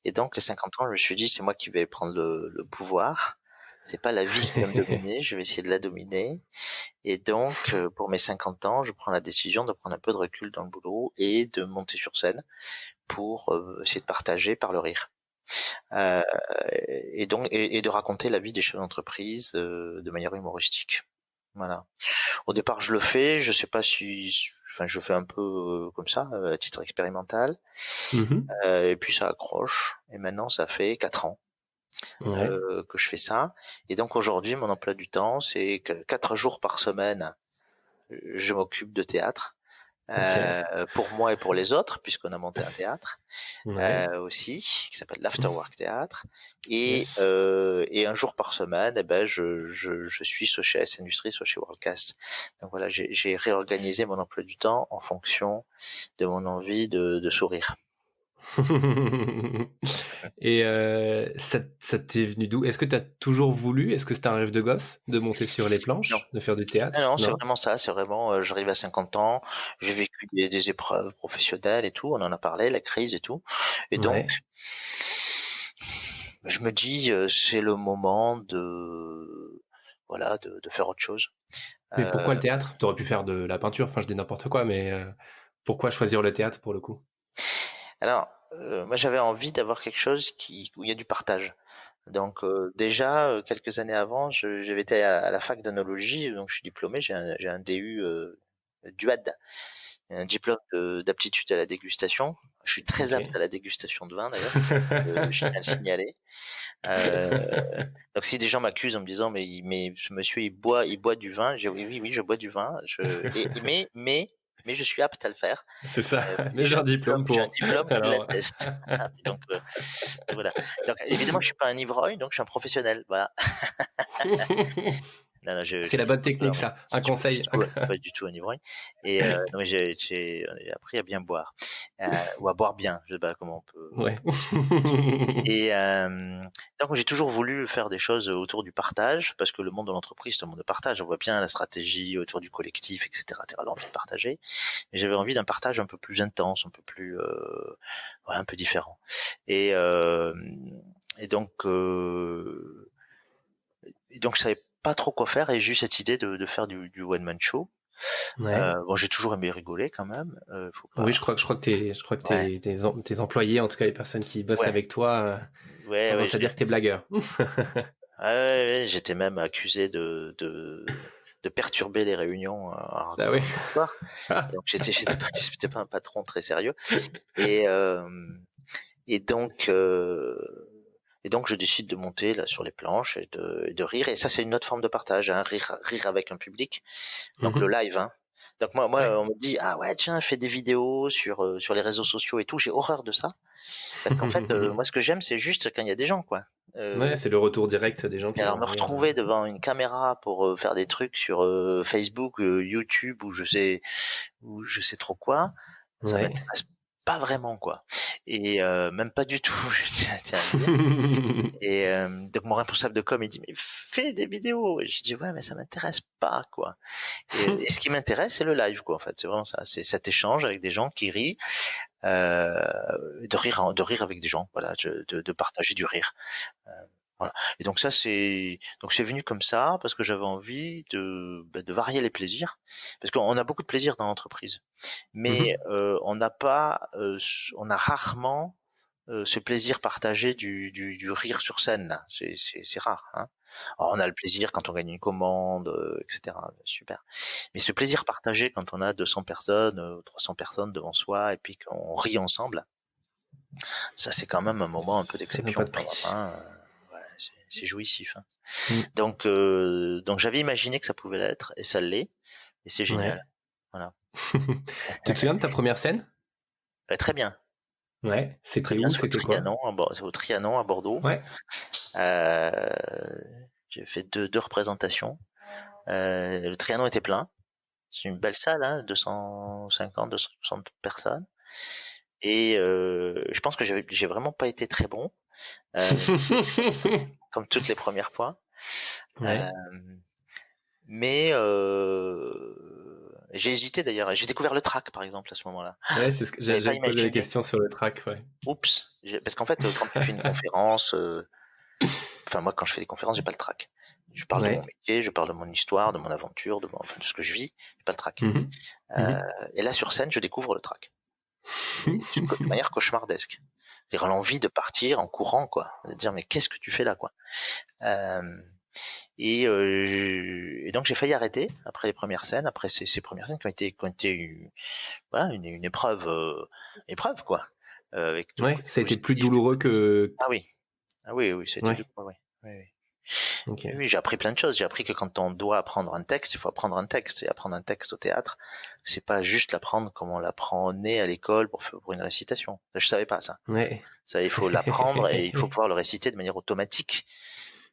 et donc les 50 ans, je me suis dit c'est moi qui vais prendre le pouvoir. C'est pas la vie qui va me dominer, je vais essayer de la dominer. Et donc, pour mes 50 ans, je prends la décision de prendre un peu de recul dans le boulot et de monter sur scène pour essayer de partager par le rire. Euh, et donc et de raconter la vie des chefs d'entreprise de manière humoristique. Voilà. Au départ, je le fais, je sais pas si, enfin, je le fais un peu comme ça, à titre expérimental. Mhm. Et puis ça accroche. Et maintenant, ça fait 4 ans Ouais. que je fais ça. Et donc aujourd'hui, mon emploi du temps, c'est que 4 jours par semaine, je m'occupe de théâtre. Ok. Pour moi et pour les autres, puisqu'on a monté un théâtre Ouais. aussi, qui s'appelle l'Afterwork Théâtre. Yes. Et un jour par semaine, eh ben, je suis soit chez S Industries, soit chez Worldcast. Donc voilà, j'ai réorganisé mon emploi du temps en fonction de mon envie de sourire. Et ça t'est venu d'où? Est-ce que tu as toujours voulu, est-ce que c'était un rêve de gosse de monter sur les Non. planches, de faire du Ah théâtre? non, c'est Non? vraiment ça, c'est vraiment, j'arrive à 50 ans, j'ai vécu des épreuves professionnelles et tout, on en a parlé, la crise et tout. Et donc, Ouais. je me dis, c'est le moment voilà, de faire autre chose. Mais pourquoi Euh, le théâtre? Tu aurais pu faire de la peinture, enfin je dis n'importe quoi, mais pourquoi choisir le théâtre pour le coup? alors, moi j'avais envie d'avoir quelque chose où il y a du partage. Donc déjà, quelques années avant, j'avais été à la fac d'œnologie, donc je suis diplômé, j'ai un DU DUAD, un diplôme d'aptitude à la dégustation. Je suis très Ok. apte à la dégustation de vin d'ailleurs, je tiens à le signaler. Euh, donc si des gens m'accusent en me disant mais ce monsieur il boit du vin, je dis oui oui oui je bois du vin, mais je suis apte à le faire. C'est ça. Et Mais j'ai un diplôme j'ai un pour. diplôme qui Alors. l'atteste. Donc voilà. Donc évidemment je suis pas un ivrogne, donc je suis un professionnel. Voilà. Non, non, C'est la je bonne peux pas, technique, moi. ça. Un Je suis conseil. pas du tout un ivrogne. Et non, mais j'ai appris à bien boire, ou à boire bien. Je sais pas comment on Ouais. peut expliquer. Et donc j'ai toujours voulu faire des choses autour du partage, parce que le monde de l'entreprise, c'est un monde de partage. On voit bien la stratégie autour du collectif, etc. Tu as l'envie de partager. Mais j'avais envie d'un partage un peu plus intense, un peu plus, voilà, un peu différent. Et, euh, et donc, je savais pas trop quoi faire et j'ai eu cette idée de faire du one man show. Ouais. Bon, j'ai toujours aimé rigoler quand même. Faut Oui, pas. je crois que Ouais, tes employés, en tout cas les personnes qui bossent ouais, avec toi, ouais, ouais. tendance à dire que t'es blagueur. Ah ouais, ouais, j'étais même accusé de perturber les réunions en Ah oui. racontant des histoires. Donc j'étais pas un patron très sérieux. Et euh, et donc euh, et donc je décide de monter là sur les planches et de rire. Et ça c'est une autre forme de partage, hein, rire avec un public. Donc le Mhm. live, hein. Donc Ouais. on me dit ah ouais tiens fais des vidéos sur les réseaux sociaux et tout. J'ai horreur de ça parce qu'en fait moi ce que j'aime c'est juste quand il y a des gens quoi. Ouais, c'est le retour direct des gens Et qui alors vont me rire. retrouver devant une caméra pour faire des trucs sur Facebook, YouTube ou je sais trop quoi, ça Ouais. m'intéresse. pas vraiment quoi. Et même pas du tout, je tiens à le dire. Et donc mon responsable de com, il dit: «Mais fais des vidéos!» Et je dis: «Ouais, mais ça m'intéresse pas, quoi». Et ce qui m'intéresse, c'est le live, quoi, en fait. C'est vraiment ça. C'est cet échange avec des gens qui rient, de rire avec des gens, voilà, de partager du rire. Heu, voilà. Et donc ça, c'est venu comme ça parce que j'avais envie de varier les plaisirs. Parce qu'on a beaucoup de plaisir dans l'entreprise. Mais Mhm. on a rarement ce plaisir partagé du rire sur scène là, c'est rare, hein. Alors on a le plaisir quand on gagne une commande, et cetera, super. Mais ce plaisir partagé quand on a 200 personnes, 300 personnes devant soi et puis qu'on rit ensemble, ça c'est quand même un moment un peu Ça n'a pas d'exception de quand même, prix. hein, ouais, c'est jouissif, hein. Mm. Donc j'avais imaginé que ça pouvait l'être et ça l'est et c'est génial, Ouais. voilà. Tu te souviens de ta première scène? Très bien, Ouais. très C'était bien, où? C'était quoi? C'est au Trianon à Bordeaux. Ouais. Heu, j'ai fait deux représentations. Le Trianon était plein. C'est une belle salle, hein, 250-260 personnes. Et je pense que j'ai vraiment pas été très bon, heu, comme toutes les premières fois. Ouais. Hem, mais j'ai hésité d'ailleurs. J'ai découvert le track, par exemple, à ce moment-là. Ouais, c'est ce que J'avais pas j'allais te poser la imaginé. question sur le track, ouais. Oups! Parce qu'en fait, quand tu fais une conférence, enfin moi quand je fais des conférences, j'ai pas le trac. Je parle de mon Ouais. métier, je parle de mon histoire, de mon aventure, enfin, de ce que je vis, j'ai pas le trac. Mhm. Euh, Mhm. et là sur scène, je découvre le trac. Mais de manière cauchemardesque. C'est-à-dire l'envie de partir en courant, quoi. De dire mais qu'est-ce que tu fais là, quoi. Euh, et donc j'ai failli arrêter après les premières scènes, après ces premières scènes qui ont été voilà une épreuve, épreuve quoi, avec tout le Ouais, côté ça a été plus positif du douloureux podcast. que... Ah oui, ah oui, oui, c'était dur, Ouais. oui, oui, oui. Ok. Oui, j'ai appris plein de choses. J'ai appris que quand on doit apprendre un texte, il faut apprendre un texte. Et apprendre un texte au théâtre, c'est pas juste l'apprendre comme on l'apprend au nez à l'école pour une récitation. Ça, je savais pas ça. Ouais. Ça, il faut l'apprendre et il faut pouvoir le réciter de manière automatique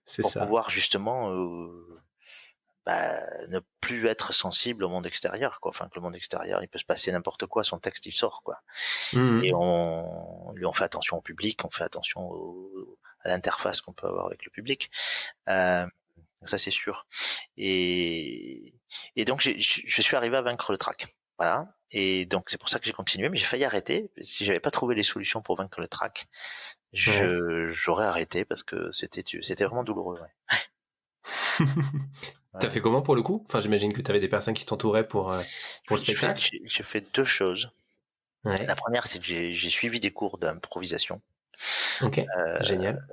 C'est pour ça. pouvoir justement ne plus être sensible au monde extérieur, quoi. Enfin, que le monde extérieur, il peut se passer n'importe quoi, son texte, il sort, quoi. Et Mhm. on fait attention au public, on fait attention à l'interface qu'on peut avoir avec le public. Euh, Ça c'est sûr. Et, et donc je suis arrivé à vaincre le trac. Voilà. Et donc c'est pour ça que j'ai continué, mais j'ai failli arrêter. Si j'avais pas trouvé les solutions pour vaincre le trac, Ouais. j'aurais arrêté parce que c'était vraiment douloureux. Ouais. T'as Ouais. fait comment pour le coup? Enfin, j'imagine que t'avais des personnes qui t'entouraient pour le J'ai fait spectacle. j'ai fait deux choses. La Ouais. première, c'est que j'ai suivi des cours d'improvisation. Ok. Euh, Génial.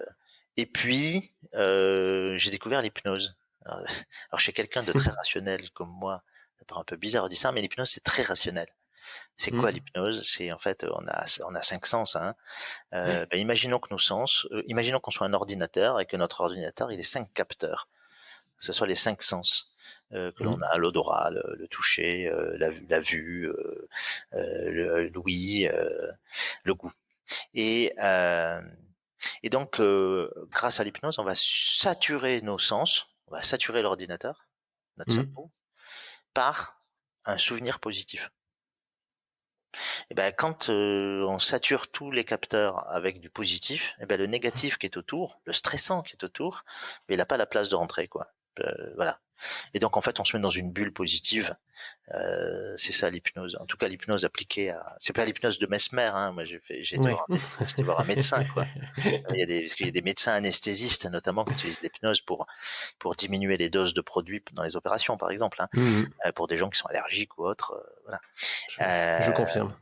et puis j'ai découvert l'hypnose. Alors chez quelqu'un de très rationnel comme moi, ça paraît un peu bizarre de dire ça, mais l'hypnose c'est très rationnel. C'est quoi Mhm. l'hypnose? C'est en fait, on a cinq sens, hein. Ouais. Imaginons que nos sens, imaginons qu'on soit un ordinateur et que notre ordinateur, il ait cinq capteurs. Que ce soit les cinq sens que l'on Mhm. a, l'odorat, le toucher, la vue, l'ouïe, le goût. Et, euh, et donc, grâce à l'hypnose, on va saturer nos sens, on va saturer l'ordinateur, notre Mhm. cerveau, par un souvenir positif. Et ben quand on sature tous les capteurs avec du positif, et ben le négatif qui est autour, le stressant qui est autour, ben, il n'a pas la place de rentrer quoi. Voilà. Et donc en fait on se met dans une bulle positive. C'est ça l'hypnose. En tout cas l'hypnose appliquée à, c'est pas l'hypnose de Mesmer. Hein. Moi Ouais. j'ai été voir un médecin quoi. Parce qu'il y a des médecins anesthésistes notamment qui utilisent l'hypnose pour diminuer les doses de produits dans les opérations par exemple. Hein. Mhm. Pour des gens qui sont allergiques ou autres. Voilà. Je confirme.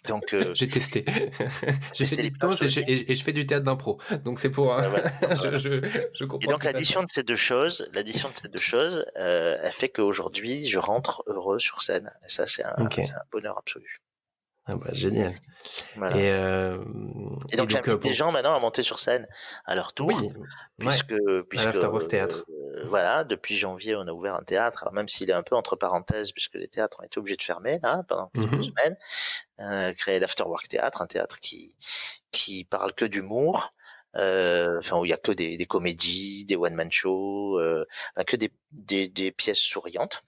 Donc J'ai testé. J'ai fait tester de l'hypnose l'hypnose toi aussi. et je fais du théâtre d'impro. Donc c'est pour... Voilà. je, Voilà. je, je Et comprends donc tout à fait. l'addition de ces deux choses, elle fait qu'aujourd'hui je rentre heureux sur scène. Et ça Ok. c'est un bonheur absolu. Ah bah, génial. Voilà. Et, Et donc j'invite des pour... gens maintenant à monter sur scène à leur tour, Oui, ouais. puisque À l'Afterwork Théâtre. voilà, depuis janvier on a ouvert un théâtre, alors même s'il est un peu entre parenthèses puisque les théâtres ont été obligés de fermer là pendant quelques Mhm. semaines, créé l'Afterwork Théâtre, un théâtre qui parle que d'humour. Enfin où il y a que des comédies, des one man shows, enfin, que des pièces souriantes.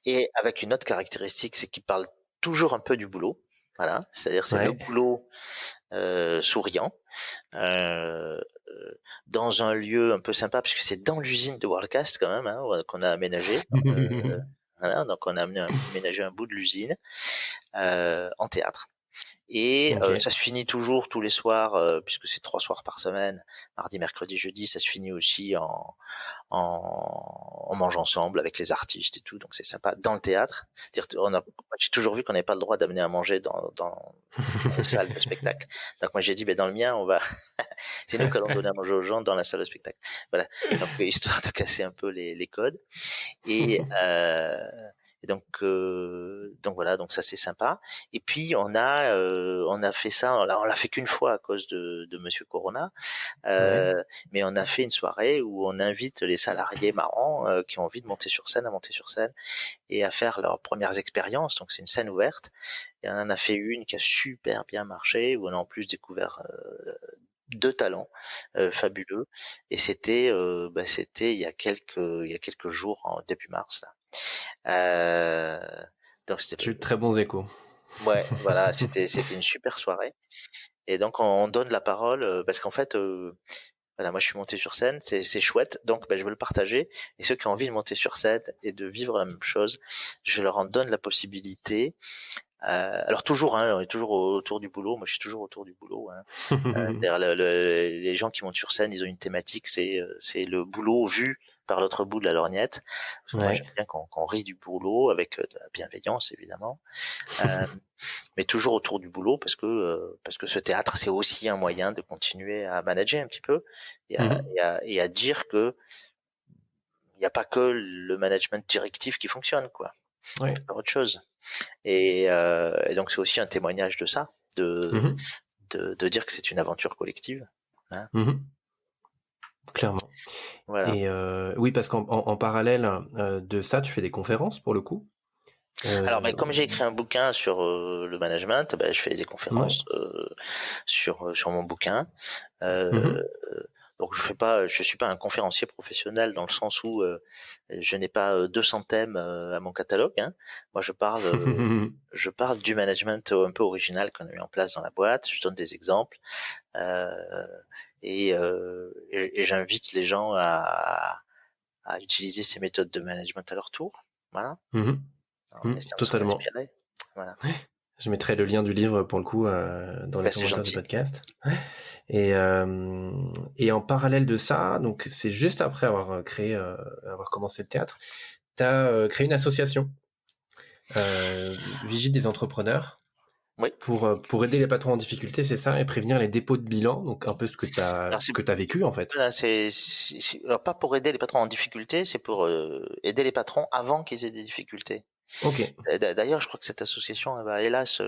Et avec une autre caractéristique, c'est qu'il parle toujours un peu du boulot. Voilà, c'est-à-dire c'est le Ouais. boulot souriant, euh, dans un lieu un peu sympa, puisque c'est dans l'usine de Worldcast quand même, hein, qu'on a aménagé. Voilà, donc on a aménagé un bout de l'usine en théâtre. Et Ok. ça se finit toujours tous les soirs, puisque c'est 3 soirs par semaine, mardi, mercredi, jeudi. Ça se finit aussi on mange ensemble avec les artistes et tout, donc c'est sympa dans le théâtre. J'ai toujours vu qu'on n'avait pas le droit d'amener à manger dans les salles de spectacle. Donc moi j'ai dit, ben dans le mien, on va, c'est nous qui allons donner à manger aux gens dans la salle de spectacle. Voilà. Donc histoire de casser un peu les codes. Et, euh, donc voilà, donc ça c'est sympa. Et puis on a fait ça. On l'a fait qu'une fois à cause de Monsieur Corona, Ouais. mais on a fait une soirée où on invite les salariés marrants qui ont envie de monter sur scène à monter sur scène et à faire leurs premières expériences. Donc c'est une scène ouverte. Et on en a fait une qui a super bien marché où on a en plus découvert deux talents fabuleux. Et c'était il y a quelques jours, en début mars là. Donc J'ai c'était, eu de très bons échos. ouais, voilà, c'était une super soirée. Et donc on donne la parole parce qu'en fait, voilà, moi je suis monté sur scène, c'est chouette, donc je veux le partager. Et ceux qui ont envie de monter sur scène et de vivre la même chose, je leur en donne la possibilité. Alors toujours, hein, on est toujours autour du boulot. Moi, je suis toujours autour du boulot. Hein. C'est-à-dire les gens qui montent sur scène, ils ont une thématique, c'est le boulot vu par l'autre bout de la lorgnette. Parce que moi, Ouais. j'aime bien qu'on rit du boulot avec de la bienveillance, évidemment, euh, mais toujours autour du boulot parce que ce théâtre, c'est aussi un moyen de continuer à manager un petit peu Mhm. et à dire que il n'y a pas que le management directif qui fonctionne, quoi. On Ouais. peut faire autre chose. Et donc c'est aussi un témoignage de ça, Mhm. de dire que c'est une aventure collective. Hein. Mhm. Clairement. Voilà. Et oui, parce en parallèle de ça, tu fais des conférences pour le coup. Alors, Euh, comme j'ai écrit un bouquin sur le management, je fais des ouais. conférences sur mon bouquin. Euh, Mhm. donc, je suis pas un conférencier professionnel dans le sens où je n'ai pas 200 thèmes à mon catalogue. Hein. Moi, je parle du management un peu original qu'on a mis en place dans la boîte. Je donne des exemples euh, et j'invite les gens à utiliser ces méthodes de management à leur tour. Voilà, Mhm. en Mhm. essayant de s'en Totalement. inspirer. Voilà. Je mettrai le lien du livre pour le coup dans les C'est commentaires du gentil. podcast. Et, euh, et en parallèle de ça, donc c'est juste après avoir avoir commencé le théâtre, tu as créé une association, Vigie des entrepreneurs, Oui. pour aider les patrons en difficulté, c'est ça, et prévenir les dépôts de bilan, donc un peu Alors ce que t'as vécu en fait. voilà, alors pas pour aider les patrons en difficulté, c'est pour aider les patrons avant qu'ils aient des difficultés. Ok. D'ailleurs, je crois que cette association, elle va hélas,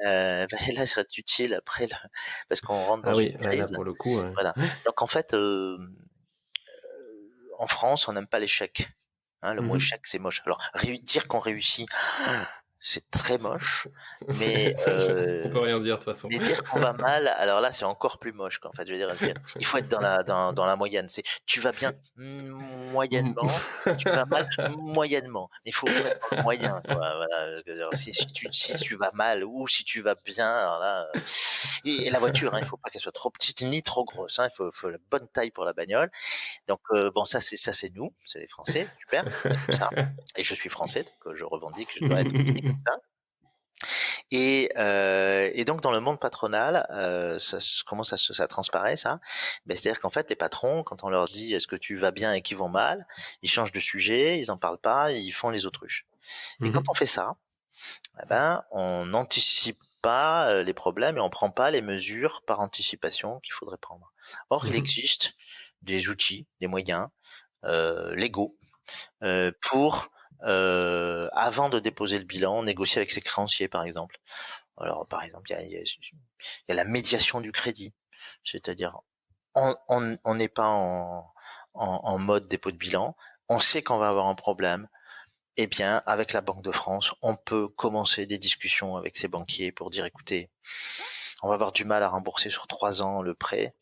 va hélas être utile après, parce qu'on rentre dans Ah une oui, ouais, là crise. pour le coup. Voilà. Donc en fait, en France, on n'aime pas l'échec. Hein, le mot Mhm. échec, c'est moche. Alors dire qu'on réussit, c'est très moche, mais On peut rien dire de toute façon. mais dire qu'on va mal, alors là, c'est encore plus moche, quoi. En fait, je veux dire, il faut être dans la moyenne. C'est, tu vas bien moyennement, tu vas mal moyennement. Il faut être dans le moyen, quoi. Voilà. Je veux dire, si tu vas mal ou si tu vas bien, alors là, et la voiture, hein, il faut pas qu'elle soit trop petite ni trop grosse. Hein, faut la bonne taille pour la bagnole. Donc bon, ça c'est nous, c'est les Français, super, on est comme ça. Et je suis français, donc je revendique, je dois être aussi comme ça. Et donc dans le monde patronal, comment ça transparaît ça? C'est-à-dire qu'en fait les patrons, quand on leur dit est-ce que tu vas bien et qu'ils vont mal, ils changent de sujet, ils en parlent pas, ils font les autruches. Et quand on Mhm. fait ça, on n'anticipe pas les problèmes et on prend pas les mesures par anticipation qu'il faudrait prendre. Or il Mhm. existe des outils, des moyens légaux pour avant de déposer le bilan, négocier avec ses créanciers par exemple. Alors, par exemple, il y a la médiation du crédit, c'est-à-dire on n'est pas en mode dépôt de bilan, on sait qu'on va avoir un problème. Eh bien, avec la Banque de France, on peut commencer des discussions avec ses banquiers pour dire, écoutez, on va avoir du mal à rembourser sur 3 ans le prêt.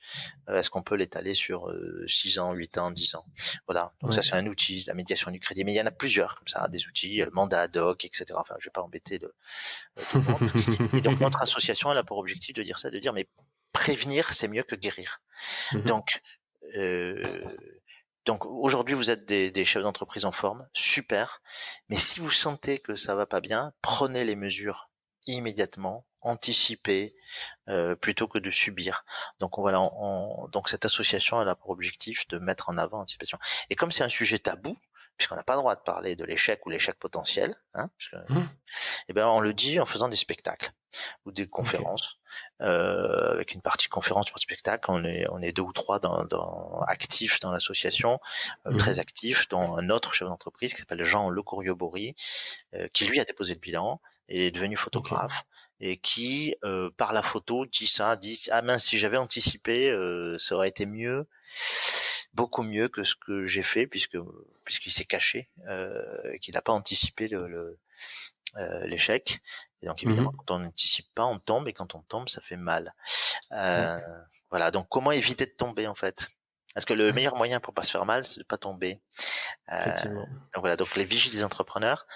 Est-ce qu'on peut l'étaler sur 6 ans, 8 ans, 10 ans? Voilà. Donc ça, Ouais. c'est un outil, la médiation du crédit. Mais il y en a plusieurs comme ça, des outils, le mandat ad hoc, etc. Enfin, je vais pas embêter tout le monde. Et donc notre association, elle a pour objectif de dire ça, de dire mais prévenir, c'est mieux que guérir. Mhm. Donc euh, donc aujourd'hui, vous êtes des chefs d'entreprise en forme, super. Mais si vous sentez que ça va pas bien, prenez les mesures immédiatement, anticipez, plutôt que de subir. Donc voilà, donc cette association, elle a pour objectif de mettre en avant l'anticipation. Et comme c'est un sujet tabou, puisqu'on n'a pas le droit de parler de l'échec ou l'échec potentiel, hein, Mhm. eh ben on le dit en faisant des spectacles ou des Ok. conférences, avec une partie conférence pour spectacle. On est 2 ou 3 actifs dans l'association, très Mhm. actifs, dont un autre chef d'entreprise qui s'appelle Jean Le Courriot-Bory, qui lui a déposé le bilan et est devenu Ok. photographe et qui, par la photo, dit ah mince, si j'avais anticipé, ça aurait été mieux, beaucoup mieux que ce que j'ai fait puisqu'il s'est caché, qu'il n'a pas anticipé l'échec. Et donc évidemment, Mhm. quand on n'anticipe pas, on tombe, et quand on tombe, ça fait mal. Ouais. Euh, voilà. Donc comment éviter de tomber en fait? Parce que le Ouais. meilleur moyen pour pas se faire mal, c'est de pas tomber. Effectivement. Donc voilà. Donc les vigies des entrepreneurs,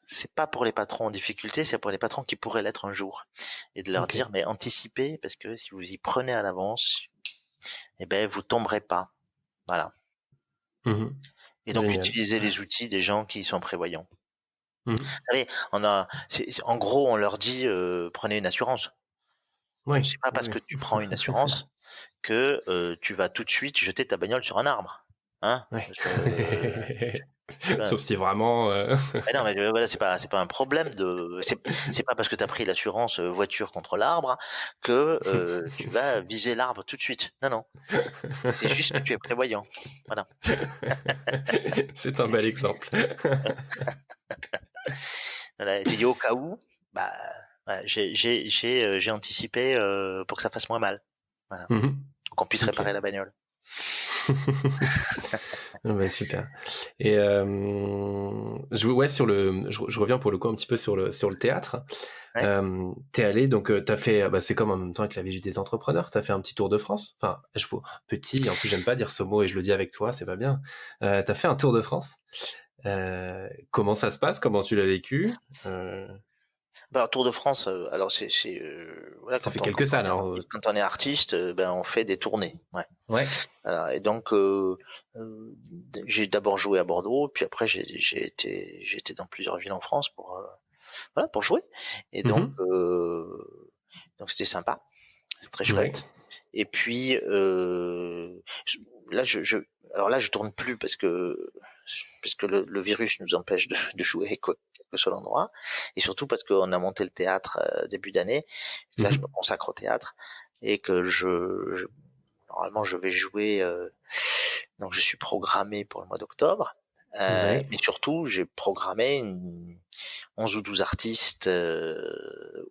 c'est pas pour les patrons en difficulté, c'est pour les patrons qui pourraient l'être un jour, et de leur Ok. dire mais anticipez, parce que si vous y prenez à l'avance, eh ben vous tomberez pas. Voilà. Mhm. Et donc Génial. utiliser Ouais. les outils des gens qui sont prévoyants. Mhm. Vous savez, en gros, on leur dit prenez une assurance. Oui. C'est pas parce Oui. que tu prends une assurance que tu vas tout de suite jeter ta bagnole sur un arbre, hein? Ouais. Parce que Sauf si vraiment. mais non, mais voilà, c'est pas un problème c'est pas parce que tu as pris l'assurance voiture contre l'arbre que tu vas viser l'arbre tout de suite. Non, non, c'est juste que tu es prévoyant. Voilà. C'est un bel exemple. Voilà, et tu dis au cas où, bah voilà, j'ai anticipé pour que ça fasse moins mal. Voilà, Mhm. pour qu'on puisse Ok. réparer la bagnole. Ah bah, super. Et ouais, je reviens pour le coup un petit peu sur le théâtre. Ouais. T'es allé, donc t'as fait, bah, c'est comme en même temps avec la Vigie des entrepreneurs, t'as fait un petit tour de France. Enfin, petit, en plus j'aime pas dire ce mot et je le dis avec toi, c'est pas bien. T'as fait un tour de France. Comment ça se passe? Comment tu l'as vécu? Euh, Bah, alors, Tour de France, alors voilà, T'as fait quelques salles, alors. quand on est artiste, ben on fait des tournées, ouais. Ouais. Voilà, et donc euh, j'ai d'abord joué à Bordeaux, puis après j'ai été dans plusieurs villes en France pour voilà, pour jouer, et Mhm. donc c'était sympa, c'est très Ouais. chouette. Et puis là alors là je tourne plus parce que le virus nous empêche de jouer quoi, quel que soit l'endroit, et surtout parce qu'on a monté le théâtre début d'année. Là je me Mhm. consacre au théâtre, et que normalement je vais jouer, donc je suis programmé pour le mois d'octobre. Ouais. Mais surtout, j'ai programmé 11 ou 12 artistes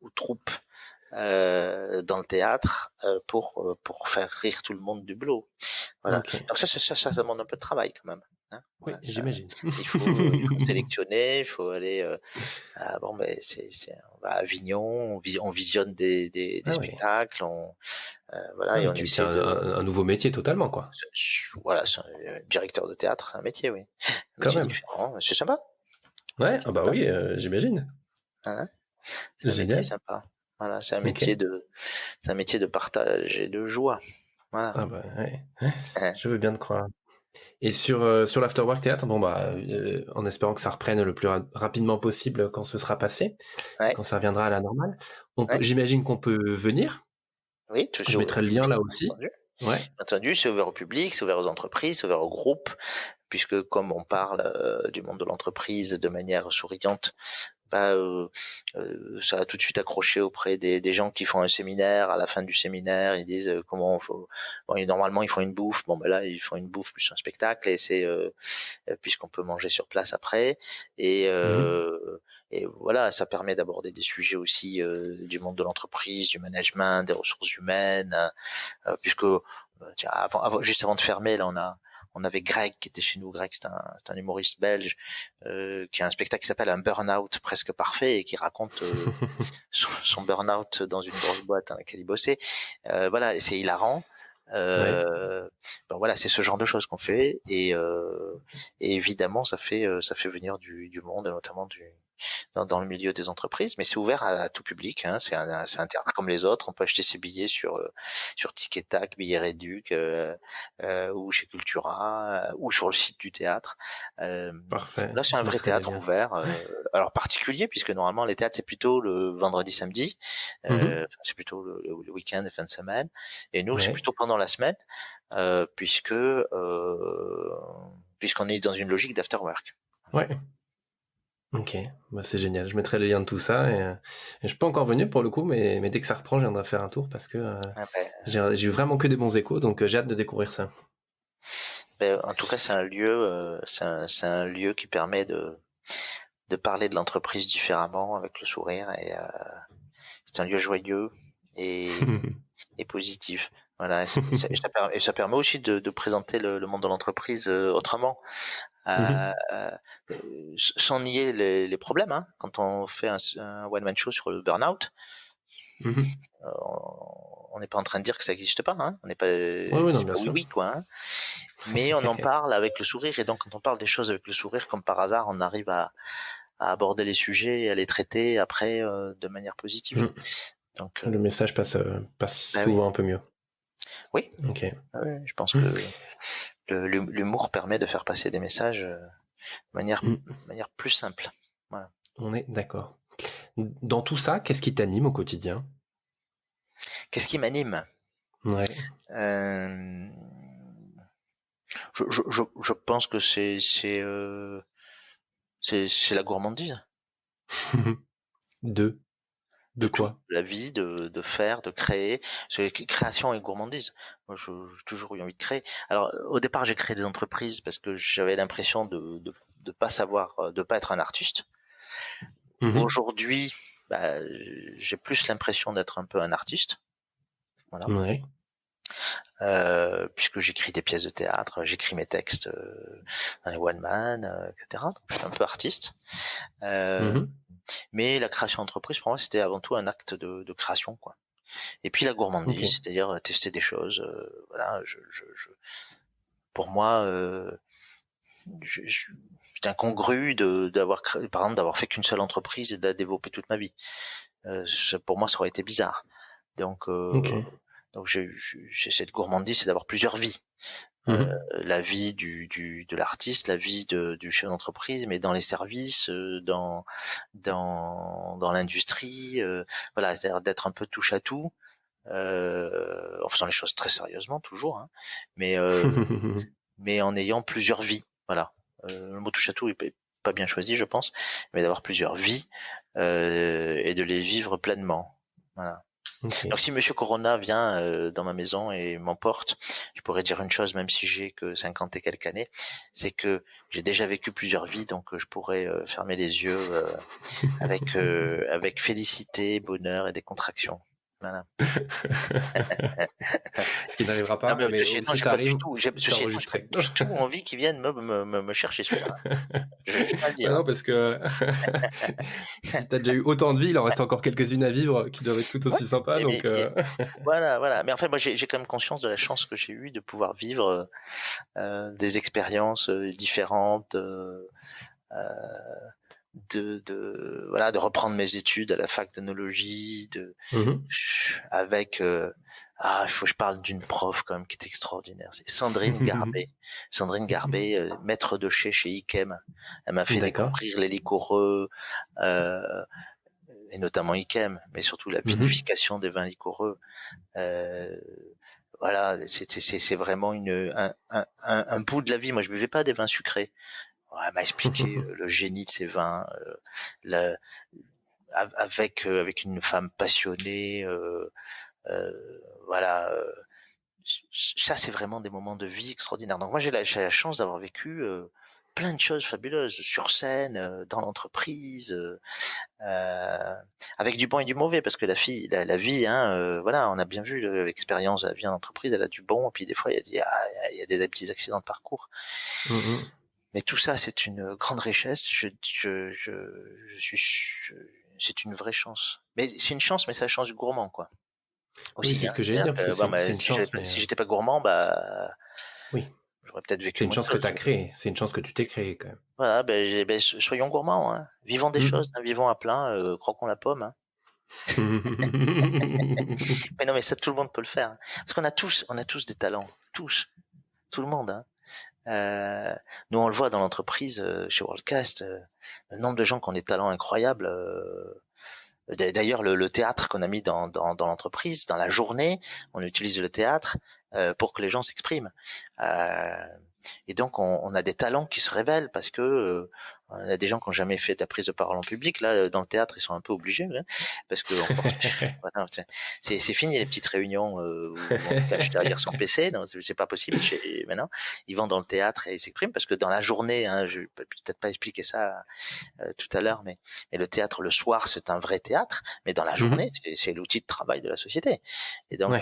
ou troupes dans le théâtre pour faire rire tout le monde du boulot. Voilà. Ok. Donc ça demande un peu de travail quand même. Hein, Oui, voilà, ça, j'imagine. il faut sélectionner, il faut aller. Bon, ben on va à Avignon, on visionne des Ah oui. spectacles, voilà, Ah et oui, on c'est essaie de. un nouveau métier totalement, quoi. Voilà, c'est directeur de théâtre, un métier, oui, un Quand métier même. différent. C'est sympa, Ouais, c'est ah bah sympa. oui, j'imagine. Hein, c'est un métier Génial. sympa. Voilà, Ok. c'est un métier de partage et de joie. Voilà. Ah bah ouais, ouais, je veux bien te croire. Et sur l'Afterwork Théâtre, bon bah, en espérant que ça reprenne le plus rapidement possible quand ce sera passé, Ouais, quand ça reviendra à la normale, ouais. j'imagine qu'on peut venir. Oui, Je toujours ouvert mettrai au le lien public, là bien aussi. entendu. Ouais. Bien entendu, c'est ouvert au public, c'est ouvert aux entreprises, c'est ouvert aux groupes, puisque comme on parle du monde de l'entreprise de manière souriante, bah, ça a tout de suite accroché auprès des gens qui font un séminaire. À la fin du séminaire, ils disent comment faut. Bon, et normalement, ils font une bouffe. Bon, ben là, ils font une bouffe plus un spectacle, et c'est puisqu'on peut manger sur place après. Et, Mhm. et voilà, ça permet d'aborder des sujets aussi du monde de l'entreprise, du management, des ressources humaines, puisque tiens, juste avant de fermer, là, on avait Greg qui était chez nous. Greg, c'est un humoriste belge qui a un spectacle qui s'appelle Un Burn-out presque parfait et qui raconte son burn-out dans une grosse boîte dans laquelle il bossait. Voilà, c'est hilarant. Ouais. Ben voilà, c'est ce genre de choses qu'on fait et évidemment ça fait venir du monde, notamment dans le milieu des entreprises, mais c'est ouvert à tout public. Hein. C'est un théâtre comme les autres. On peut acheter ses billets sur Tic et Tac, billets Réduc, ou chez Cultura, ou sur le site du théâtre. Parfait. Là, c'est un Je vrai mettrai les théâtre liens. ouvert. Alors particulier puisque normalement les théâtres c'est plutôt le vendredi, samedi. Mhm. C'est plutôt le week-end, les fins de semaine. Et nous, c'est Ouais. plutôt pendant la semaine, puisqu'on est dans une logique d'after work. Ouais. Ok, bah c'est génial. Je mettrai les liens de tout ça et je suis pas encore venu pour le coup, mais dès que ça reprend, je viendrai faire un tour parce que Ah ben, j'ai eu vraiment que des bons échos, donc j'ai hâte de découvrir ça. en tout cas, c'est un lieu, c'est un lieu qui permet de parler de l'entreprise différemment avec le sourire c'est un lieu joyeux et positif. Voilà, et ça permet aussi de présenter le monde de l'entreprise autrement, Mhm. sans nier les problèmes. Hein. Quand on fait un one-man show sur le burn-out, Mhm. on n'est pas en train de dire que ça n'existe pas. Hein. On n'est pas, Ouais, ouais, non, c'est bien pas oui sûr. oui quoi. Hein. Mais on en parle avec le sourire et donc quand on parle des choses avec le sourire, comme par hasard, on arrive à aborder les sujets et à les traiter après de manière positive. Mhm. Donc, Le message passe bah oui, souvent un peu mieux. oui, Ok. ouais, je pense Mhm. que l'humour permet de faire passer des messages Mhm. de manière plus simple. Voilà. On est d'accord. Dans tout ça, qu'est-ce qui t'anime au quotidien? Qu'est-ce qui m'anime? Ouais. euh, je pense que c'est la gourmandise De de de tout, quoi? la vie, de faire, de créer. C'est création et gourmandise. Moi, j'ai toujours eu envie de créer. Alors, au départ, j'ai créé des entreprises parce que j'avais l'impression de pas savoir, de pas être un artiste. Mhm. Aujourd'hui, bah, j'ai plus l'impression d'être un peu un artiste. Voilà. Ouais. Puisque j'écris des pièces de théâtre, j'écris mes textes dans les one man, etc. Donc, je suis un peu artiste. Euh, Mhm. mais la création d'entreprise, pour moi, c'était avant tout un acte de création, quoi. Et puis la Ok. gourmandise, c'est-à-dire tester des choses. Voilà, pour moi, c'est incongru d'avoir créé, par exemple, d'avoir fait qu'une seule entreprise et de la développer toute ma vie. Pour moi, ça aurait été bizarre. Donc, Ok. j'ai cette gourmandise, c'est d'avoir plusieurs vies. Mhm. La vie de l'artiste, la vie du chef d'entreprise, mais dans les services, dans l'industrie, voilà, c'est-à-dire d'être un peu touche à tout, en faisant les choses très sérieusement toujours, hein, mais mais en ayant plusieurs vies, voilà. Le mot touche à tout est pas bien choisi, je pense, mais d'avoir plusieurs vies et de les vivre pleinement, voilà. Donc Ok. si Monsieur Corona vient dans ma maison et m'emporte, je pourrais dire une chose, même si j'ai que 50 et quelques années, c'est que j'ai déjà vécu plusieurs vies, donc je pourrais fermer les yeux avec félicité, bonheur et décontraction. Voilà. Ce qui n'arrivera Non pas, mais mais ceci étant, si j'ai ça pas du arrive, tout, c'est ceci étant, j'ai pas enregistré. du tout envie qu'ils viennent me chercher celui-là. Je tiens à le Bah dire. non, parce que si t'as déjà eu autant de vies, il en reste encore quelques-unes à vivre qui doivent être tout Ouais. aussi sympas, donc Voilà, voilà. Mais en fait, moi, j'ai quand même conscience de la chance que j'ai eue de pouvoir vivre des expériences différentes, voilà, de reprendre mes études à la fac d'œnologie, Mhm. avec il faut que je parle d'une prof quand même qui est extraordinaire, c'est Sandrine Garbet. Sandrine Garbet, maître de chez Ikem. Elle m'a fait D'accord. découvrir les liquoreux, euh, et notamment Ikem, mais surtout la Mhm. vinification des vins liquoreux. Euh, voilà, c'est vraiment un bout de la vie. Moi, je buvais pas des vins sucrés. Ouais, elle m'a expliqué le génie de ces vins, la- avec une femme passionnée. Voilà, ça c'est vraiment des moments de vie extraordinaires. Donc moi j'ai la chance d'avoir vécu plein de choses fabuleuses sur scène, dans l'entreprise, avec du bon et du mauvais, parce que la vie, hein, voilà, on a bien vu l'expérience de la vie en entreprise, elle a du bon, et puis des fois il y a des petits accidents de parcours. Mais tout ça, c'est une grande richesse. C'est une vraie chance. Mais c'est une chance, mais c'est la chance du gourmand, quoi. Oui, Aussi, c'est hein. ce que j'allais dire, parce que c'est une chance, mais Si j'étais pas gourmand, bah, oui, j'aurais peut-être c'est vécu une moins de chance que choses. tu as créée, c'est une chance que tu t'es créée quand même. Voilà, soyons gourmands, hein. Vivons des choses, hein, vivons à plein, croquons la pomme, hein. Mais non, mais ça, tout le monde peut le faire, hein. Parce on a tous des talents, tous, tout le monde, hein. Nous, on le voit dans l'entreprise, chez Worldcast, le nombre de gens qui ont des talents incroyables. D'ailleurs, le théâtre qu'on a mis dans l'entreprise, dans la journée, on utilise le théâtre pour que les gens s'expriment. Et donc, on a des talents qui se révèlent parce que on a des gens qui n'ont jamais fait de la prise de parole en public. Là, dans le théâtre, ils sont un peu obligés, hein, parce que voilà, c'est fini les petites réunions où on se cache derrière son PC. Non, c'est pas possible maintenant. Ils vont dans le théâtre et ils s'expriment parce que dans la journée, hein, je vais peut-être pas expliquer ça tout à l'heure, mais le théâtre le soir, c'est un vrai théâtre, mais dans la journée, c'est l'outil de travail de la société. Et donc,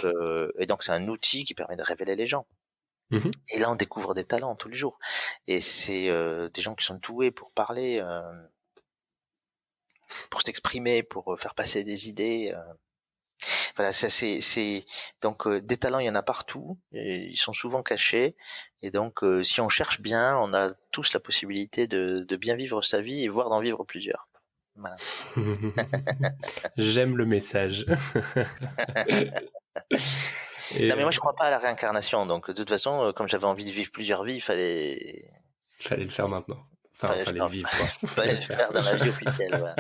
c'est un outil qui permet de révéler les gens. Et là, on découvre des talents tous les jours. Et c'est des gens qui sont doués pour parler, pour s'exprimer, pour faire passer des idées. Voilà, ça c'est donc des talents, il y en a partout. Et ils sont souvent cachés. Et donc, si on cherche bien, on a tous la possibilité de bien vivre sa vie et voire d'en vivre plusieurs. Voilà. J'aime le message. Non, mais moi, je crois pas à la réincarnation. Donc, de toute façon, comme j'avais envie de vivre plusieurs vies, fallait le faire maintenant. Enfin, fallait le vivre, quoi. Fallait le faire dans la vie officielle, voilà.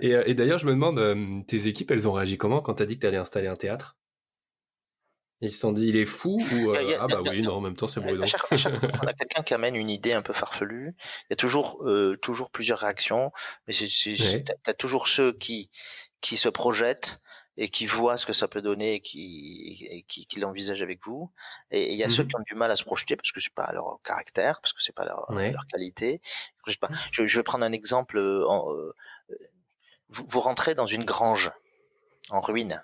Et d'ailleurs, je me demande, tes équipes, elles ont réagi comment quand t'as dit que t'allais installer un théâtre? Ils se sont dit, il est fou, ou oui, non, en même temps, c'est Bruno. À chaque fois qu'on a quelqu'un qui amène une idée un peu farfelue, il y a toujours plusieurs réactions, mais t'as toujours ceux qui se projettent et qui voient ce que ça peut donner et qui l'envisagent avec vous. Et il y a ceux qui ont du mal à se projeter parce que c'est pas leur caractère, parce que c'est pas leur qualité. Je sais pas. Je vais prendre un exemple. Vous rentrez dans une grange en ruine.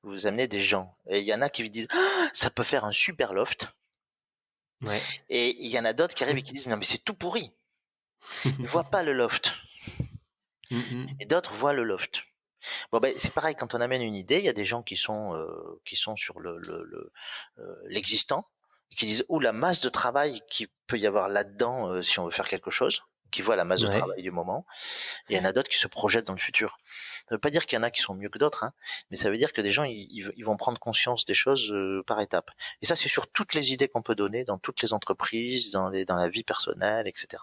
Vous amenez des gens. Et il y en a qui vous disent ça peut faire un super loft. Ouais. Et il y en a d'autres qui arrivent et qui disent non mais c'est tout pourri. Ils ne voient pas le loft. Et d'autres voient le loft. Bon ben c'est pareil, quand on amène une idée, il y a des gens qui sont sur l'existant et qui disent la masse de travail qu'il peut y avoir là-dedans si on veut faire quelque chose, qui voient la masse de travail du moment. Et il y en a d'autres qui se projettent dans le futur. Ça veut pas dire qu'il y en a qui sont mieux que d'autres, hein, mais ça veut dire que des gens ils vont prendre conscience des choses par étapes. Et ça, c'est sur toutes les idées qu'on peut donner, dans toutes les entreprises, dans la vie personnelle, etc.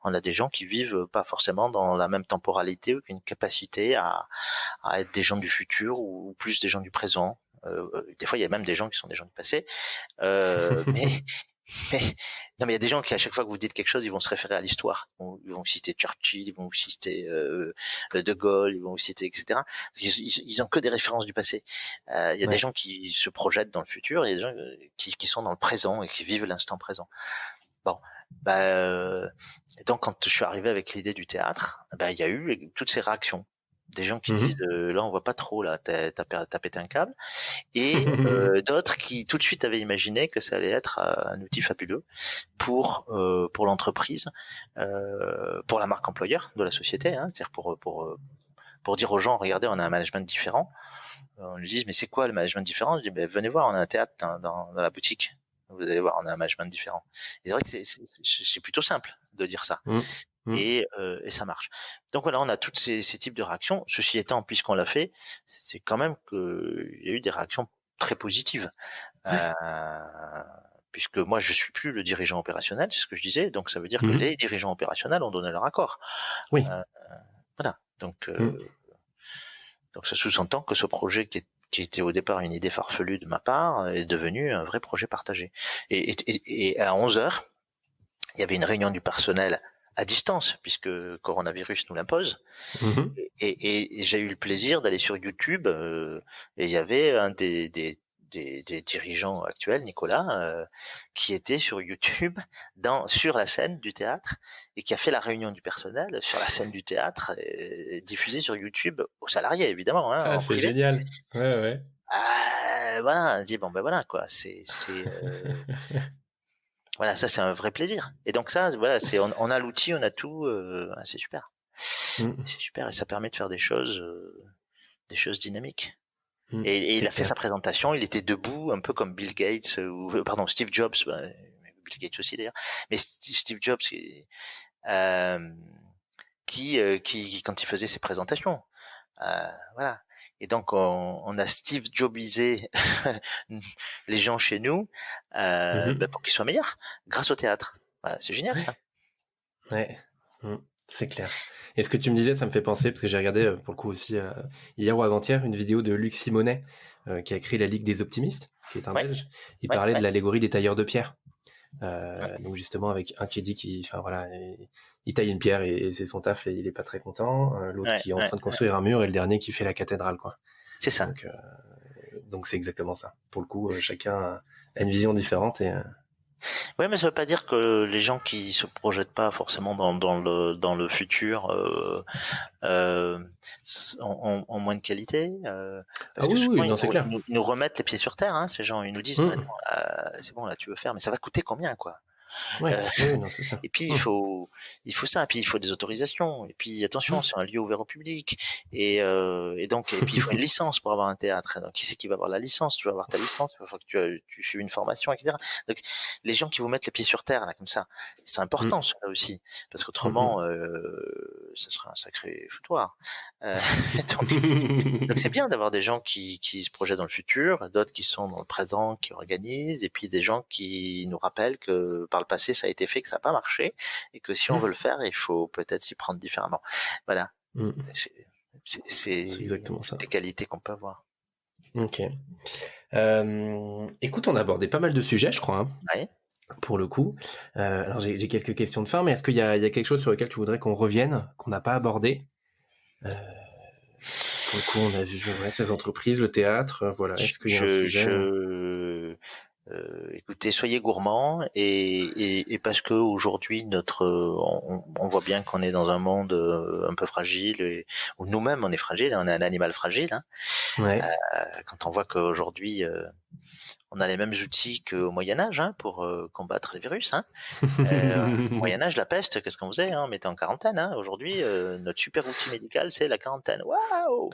On a des gens qui vivent pas forcément dans la même temporalité ou qui ont une capacité à être des gens du futur ou plus des gens du présent. Des fois, il y a même des gens qui sont des gens du passé. Mais il y a des gens qui, à chaque fois que vous dites quelque chose, ils vont se référer à l'histoire. Ils vont citer Churchill, ils vont vous citer De Gaulle, ils vont vous citer, etc. Ils ont que des références du passé. Il y a des gens qui se projettent dans le futur, il y a des gens qui sont dans le présent et qui vivent l'instant présent. Bon, donc quand je suis arrivé avec l'idée du théâtre, il y a eu toutes ces réactions. Des gens qui disent là on voit pas trop, là t'as pété un câble, et d'autres qui tout de suite avaient imaginé que ça allait être un outil fabuleux pour l'entreprise, pour la marque employeur de la société, hein, c'est-à-dire pour dire aux gens regardez, on a un management différent. On lui dit mais c'est quoi le management différent? Je dis venez voir, on a un théâtre dans la boutique. Vous allez voir, on a un management différent. Et c'est vrai que c'est plutôt simple de dire ça. Et ça marche. Donc voilà, on a toutes ces types de réactions. Ceci étant, puisqu'on l'a fait, c'est quand même qu'il y a eu des réactions très positives. Puisque moi, je suis plus le dirigeant opérationnel, c'est ce que je disais. Donc ça veut dire que les dirigeants opérationnels ont donné leur accord. Oui. Voilà. Donc ça sous-entend que ce projet qui était au départ une idée farfelue de ma part est devenu un vrai projet partagé. Et à 11h, il y avait une réunion du personnel à distance, puisque coronavirus nous l'impose. Et j'ai eu le plaisir d'aller sur YouTube, et il y avait un des des dirigeants actuels, Nicolas, qui était sur YouTube, sur la scène du théâtre, et qui a fait la réunion du personnel sur la scène du théâtre, diffusée sur YouTube aux salariés, évidemment, hein, Ah, en c'est privé. génial. Ouais. Voilà, on dit bon ben voilà quoi, voilà, ça c'est un vrai plaisir. Et donc ça, voilà, on a l'outil, on a tout, c'est super. Mm, C'est super et ça permet de faire des choses dynamiques. Et il c'est a fait clair. sa présentation, il était debout, un peu comme Bill Gates pardon, Steve Jobs, Bill Gates aussi d'ailleurs, mais Steve Jobs euh, qui quand il faisait ses présentations, voilà. Et donc on a Steve Jobisé les gens chez nous pour qu'ils soient meilleurs grâce au théâtre. Voilà, c'est génial ça. Ouais, c'est clair. Et ce que tu me disais, ça me fait penser, parce que j'ai regardé pour le coup aussi hier ou avant-hier une vidéo de Luc Simonet qui a écrit La Ligue des Optimistes, qui est un Ouais, Belge. Il ouais, parlait de ouais. l'allégorie des tailleurs de pierre. Ouais. Donc justement avec un qui dit il taille une pierre et c'est son taf et il est pas très content, l'autre Ouais, qui est en ouais, train de construire un mur et le dernier qui fait la cathédrale quoi. c'est ça. Donc c'est exactement ça. Pour le coup, chacun a une vision différente et Ouais, mais ça veut pas dire que les gens qui se projettent pas forcément dans le futur ont moins de qualité. Parce ah que oui, souvent non c'est clair. ils nous remettent les pieds sur terre, hein, ces gens. Ils nous disent, mais Hum, attends, c'est bon là, tu veux faire, mais ça va coûter combien quoi? ouais, Euh, oui, non c'est ça. Et puis Hum, il faut ça, et puis il faut des autorisations, et puis attention, hum, c'est un lieu ouvert au public, et puis il faut une licence pour avoir un théâtre. Donc qui c'est qui va avoir la licence? Tu vas avoir ta licence, il va falloir que tu suives une formation, etc. Donc les gens qui vous mettent les pieds sur terre là comme ça, c'est important hum, ça aussi, parce hum, qu'autrement ça serait un sacré foutoir. Euh, donc donc c'est bien d'avoir des gens qui se projettent dans le futur, d'autres qui sont dans le présent, qui organisent, et puis des gens qui nous rappellent que par le passé ça a été fait, que ça n'a pas marché, et que si on veut le faire, il faut peut-être s'y prendre différemment. Voilà, hum. c'est C'est c'est exactement ça. des qualités qu'on peut avoir. Ok. Écoute, on a abordé pas mal de sujets, je crois, hein, Ouais. pour le coup. Alors j'ai quelques questions de fin, mais est-ce il y a quelque chose sur lequel tu voudrais qu'on revienne, qu'on n'a pas abordé? Euh, pour le coup, on a vu ces entreprises, le théâtre, voilà. Est-ce qu'il y a un sujet? Écoutez, soyez gourmands et parce que aujourd'hui on voit bien qu'on est dans un monde un peu fragile où nous-mêmes on est fragile, on est un animal fragile. Hein, Ouais. quand on voit qu'aujourd'hui on a les mêmes outils qu'au Moyen Âge hein, pour combattre les virus. Hein. Au Moyen Âge, la peste, qu'est-ce qu'on faisait hein? On mettait en quarantaine. Hein. Aujourd'hui, notre super outil médical, c'est la quarantaine. Waouh,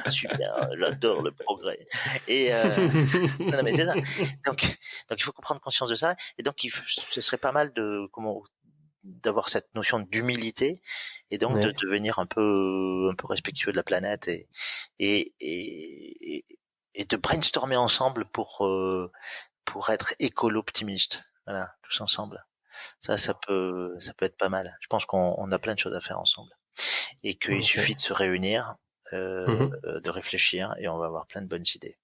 super, j'adore le progrès. Et non, mais c'est ça. Donc, donc il faut prendre conscience de ça. Et donc, ce serait pas mal d'avoir cette notion d'humilité et donc de Ouais. devenir un peu respectueux de la planète et, et, et de brainstormer ensemble pour être écolo-optimiste. Voilà, tous ensemble. Ça peut être pas mal. Je pense qu'on a plein de choses à faire ensemble et qu'il Ok. suffit de se réunir, Mhm. de réfléchir et on va avoir plein de bonnes idées.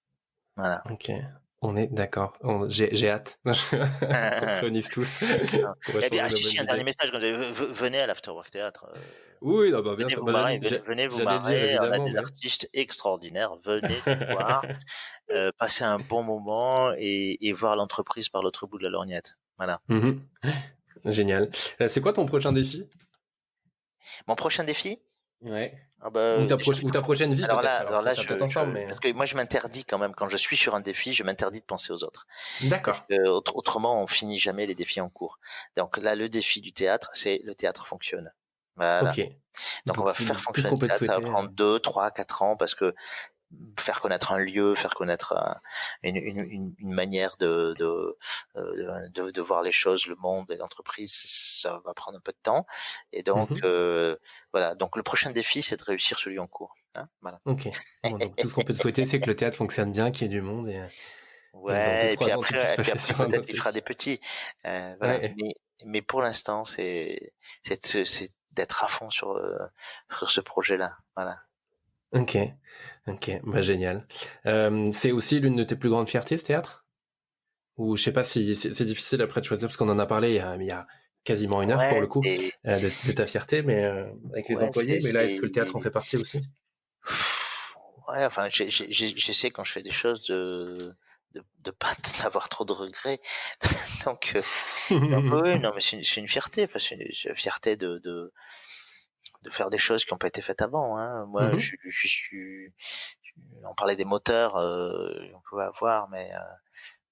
Voilà. Ok. On est d'accord. J'ai hâte qu'on se réunisse tous pour Eh bien, échanger nos si, bonnes si, un dernier idées. message, venez à l'Afterwork Théâtre. Oui, non, bah bien Venez sûr. vous Bah, marrer, venez vous j'allais dire marrer. On a évidemment, des mais. artistes extraordinaires. Venez nous voir, passer un bon moment et voir l'entreprise par l'autre bout de la lorgnette. Voilà. Mhm. Génial. C'est quoi ton prochain défi? Mon prochain défi, Ouais. ah bah, déjà, Ou ta prochaine vie peut-être. Alors alors ça là, sera peut-être ensemble, mais. parce que moi, je m'interdis quand même quand je suis sur un défi, je m'interdis de penser aux autres, parce D'accord. que autrement, on finit jamais les défis en cours. Donc là, le défi du théâtre, c'est le théâtre fonctionne. Voilà. Ok. Donc on Donc va faire tout ce fonctionner qu'on le peut te théâtre. Ça va souhaiter. prendre 2, 3, 4 ans parce que faire connaître un lieu, faire connaître une manière de voir les choses, le monde et l'entreprise, ça va prendre un peu de temps. Et donc Mhm. voilà. Donc le prochain défi, c'est de réussir celui en cours. Hein, voilà. Ok. Bon, donc tout ce qu'on peut te souhaiter, c'est que le théâtre fonctionne bien, qu'il y ait du monde et que dans deux Ouais. trois ans, tu puisses Et puis passer après sur un peut-être autre il fera défi. des petits. Voilà. Ouais. Mais pour l'instant, c'est d'être à fond sur ce projet-là. Voilà. Ok. Ok. Bah génial. C'est aussi l'une de tes plus grandes fiertés, ce théâtre? Ou je sais pas si c'est difficile après de choisir parce qu'on en a parlé il y a quasiment une heure pour Ouais, le coup de ta fierté, mais avec les ouais, employés. Mais là, est-ce que le théâtre en fait partie aussi? Ouais, enfin, j'essaie quand je fais des choses de pas avoir trop de regrets. donc, oui, non, mais c'est une fierté. Enfin, c'est une fierté de faire des choses qui n'ont pas été faites avant. Hein. Moi, on parlait des moteurs qu'on pouvait avoir, mais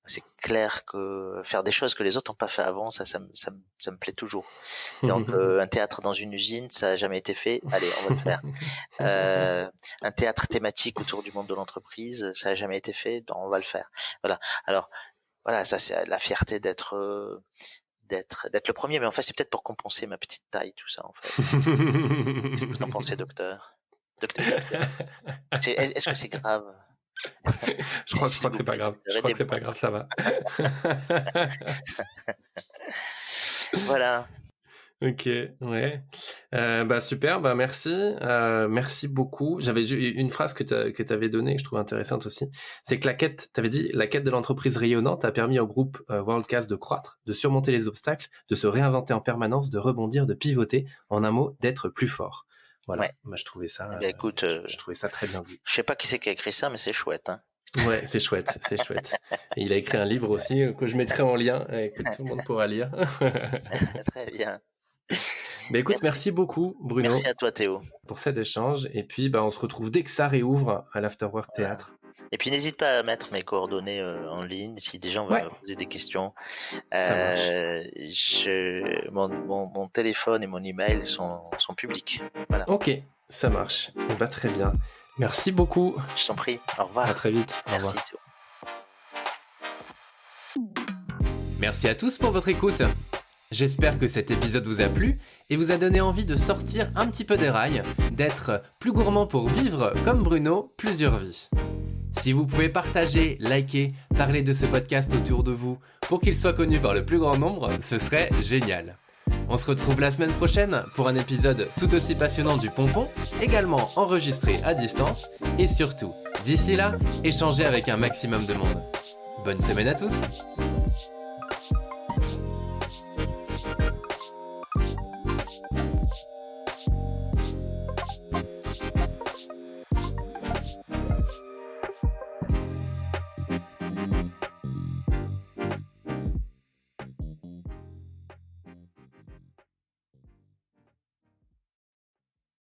c'est clair que faire des choses que les autres n'ont pas fait avant, ça me plaît toujours. Donc, un théâtre dans une usine, ça n'a jamais été fait. Allez, on va le faire. Un théâtre thématique autour du monde de l'entreprise, ça n'a jamais été fait. Donc on va le faire. Voilà. Alors, voilà, ça c'est la fierté d'être le premier. Mais en fait, c'est peut-être pour compenser ma petite taille, tout ça, en fait. Qu'est-ce que vous en pensez, docteur? Est-ce que c'est grave? Je crois que c'est pas grave. Je crois que c'est pas grave, ça va. Voilà. Ok, ouais. Super, merci beaucoup. J'avais une phrase que tu avais donnée, que je trouve intéressante aussi. C'est que t'avais dit, la quête de l'entreprise rayonnante a permis au groupe Worldcast de croître, de surmonter les obstacles, de se réinventer en permanence, de rebondir, de pivoter, en un mot, d'être plus fort. Voilà. Ouais. Moi, je trouvais ça, écoute, je trouvais ça très bien dit. Je sais pas qui c'est qui a écrit ça, mais c'est chouette, hein. Ouais, c'est chouette, c'est chouette. Et il a écrit un livre aussi que je mettrai en lien et que tout le monde pourra lire. Très bien. Écoute, merci beaucoup, Bruno. Merci à toi, Théo. Pour cet échange. Et puis, on se retrouve dès que ça réouvre à l'Afterwork Théâtre. Et puis, n'hésite pas à mettre mes coordonnées en ligne si des gens veulent poser des questions. Ça marche. Mon téléphone et mon email sont publics. Voilà. Ok, ça marche. Et très bien. Merci beaucoup. Je t'en prie. Au revoir. À très vite. Merci, au revoir. Théo. Merci à tous pour votre écoute. J'espère que cet épisode vous a plu et vous a donné envie de sortir un petit peu des rails, d'être plus gourmand pour vivre, comme Bruno, plusieurs vies. Si vous pouvez partager, liker, parler de ce podcast autour de vous pour qu'il soit connu par le plus grand nombre, ce serait génial. On se retrouve la semaine prochaine pour un épisode tout aussi passionnant du Pompon, également enregistré à distance, et surtout, d'ici là, échangez avec un maximum de monde. Bonne semaine à tous!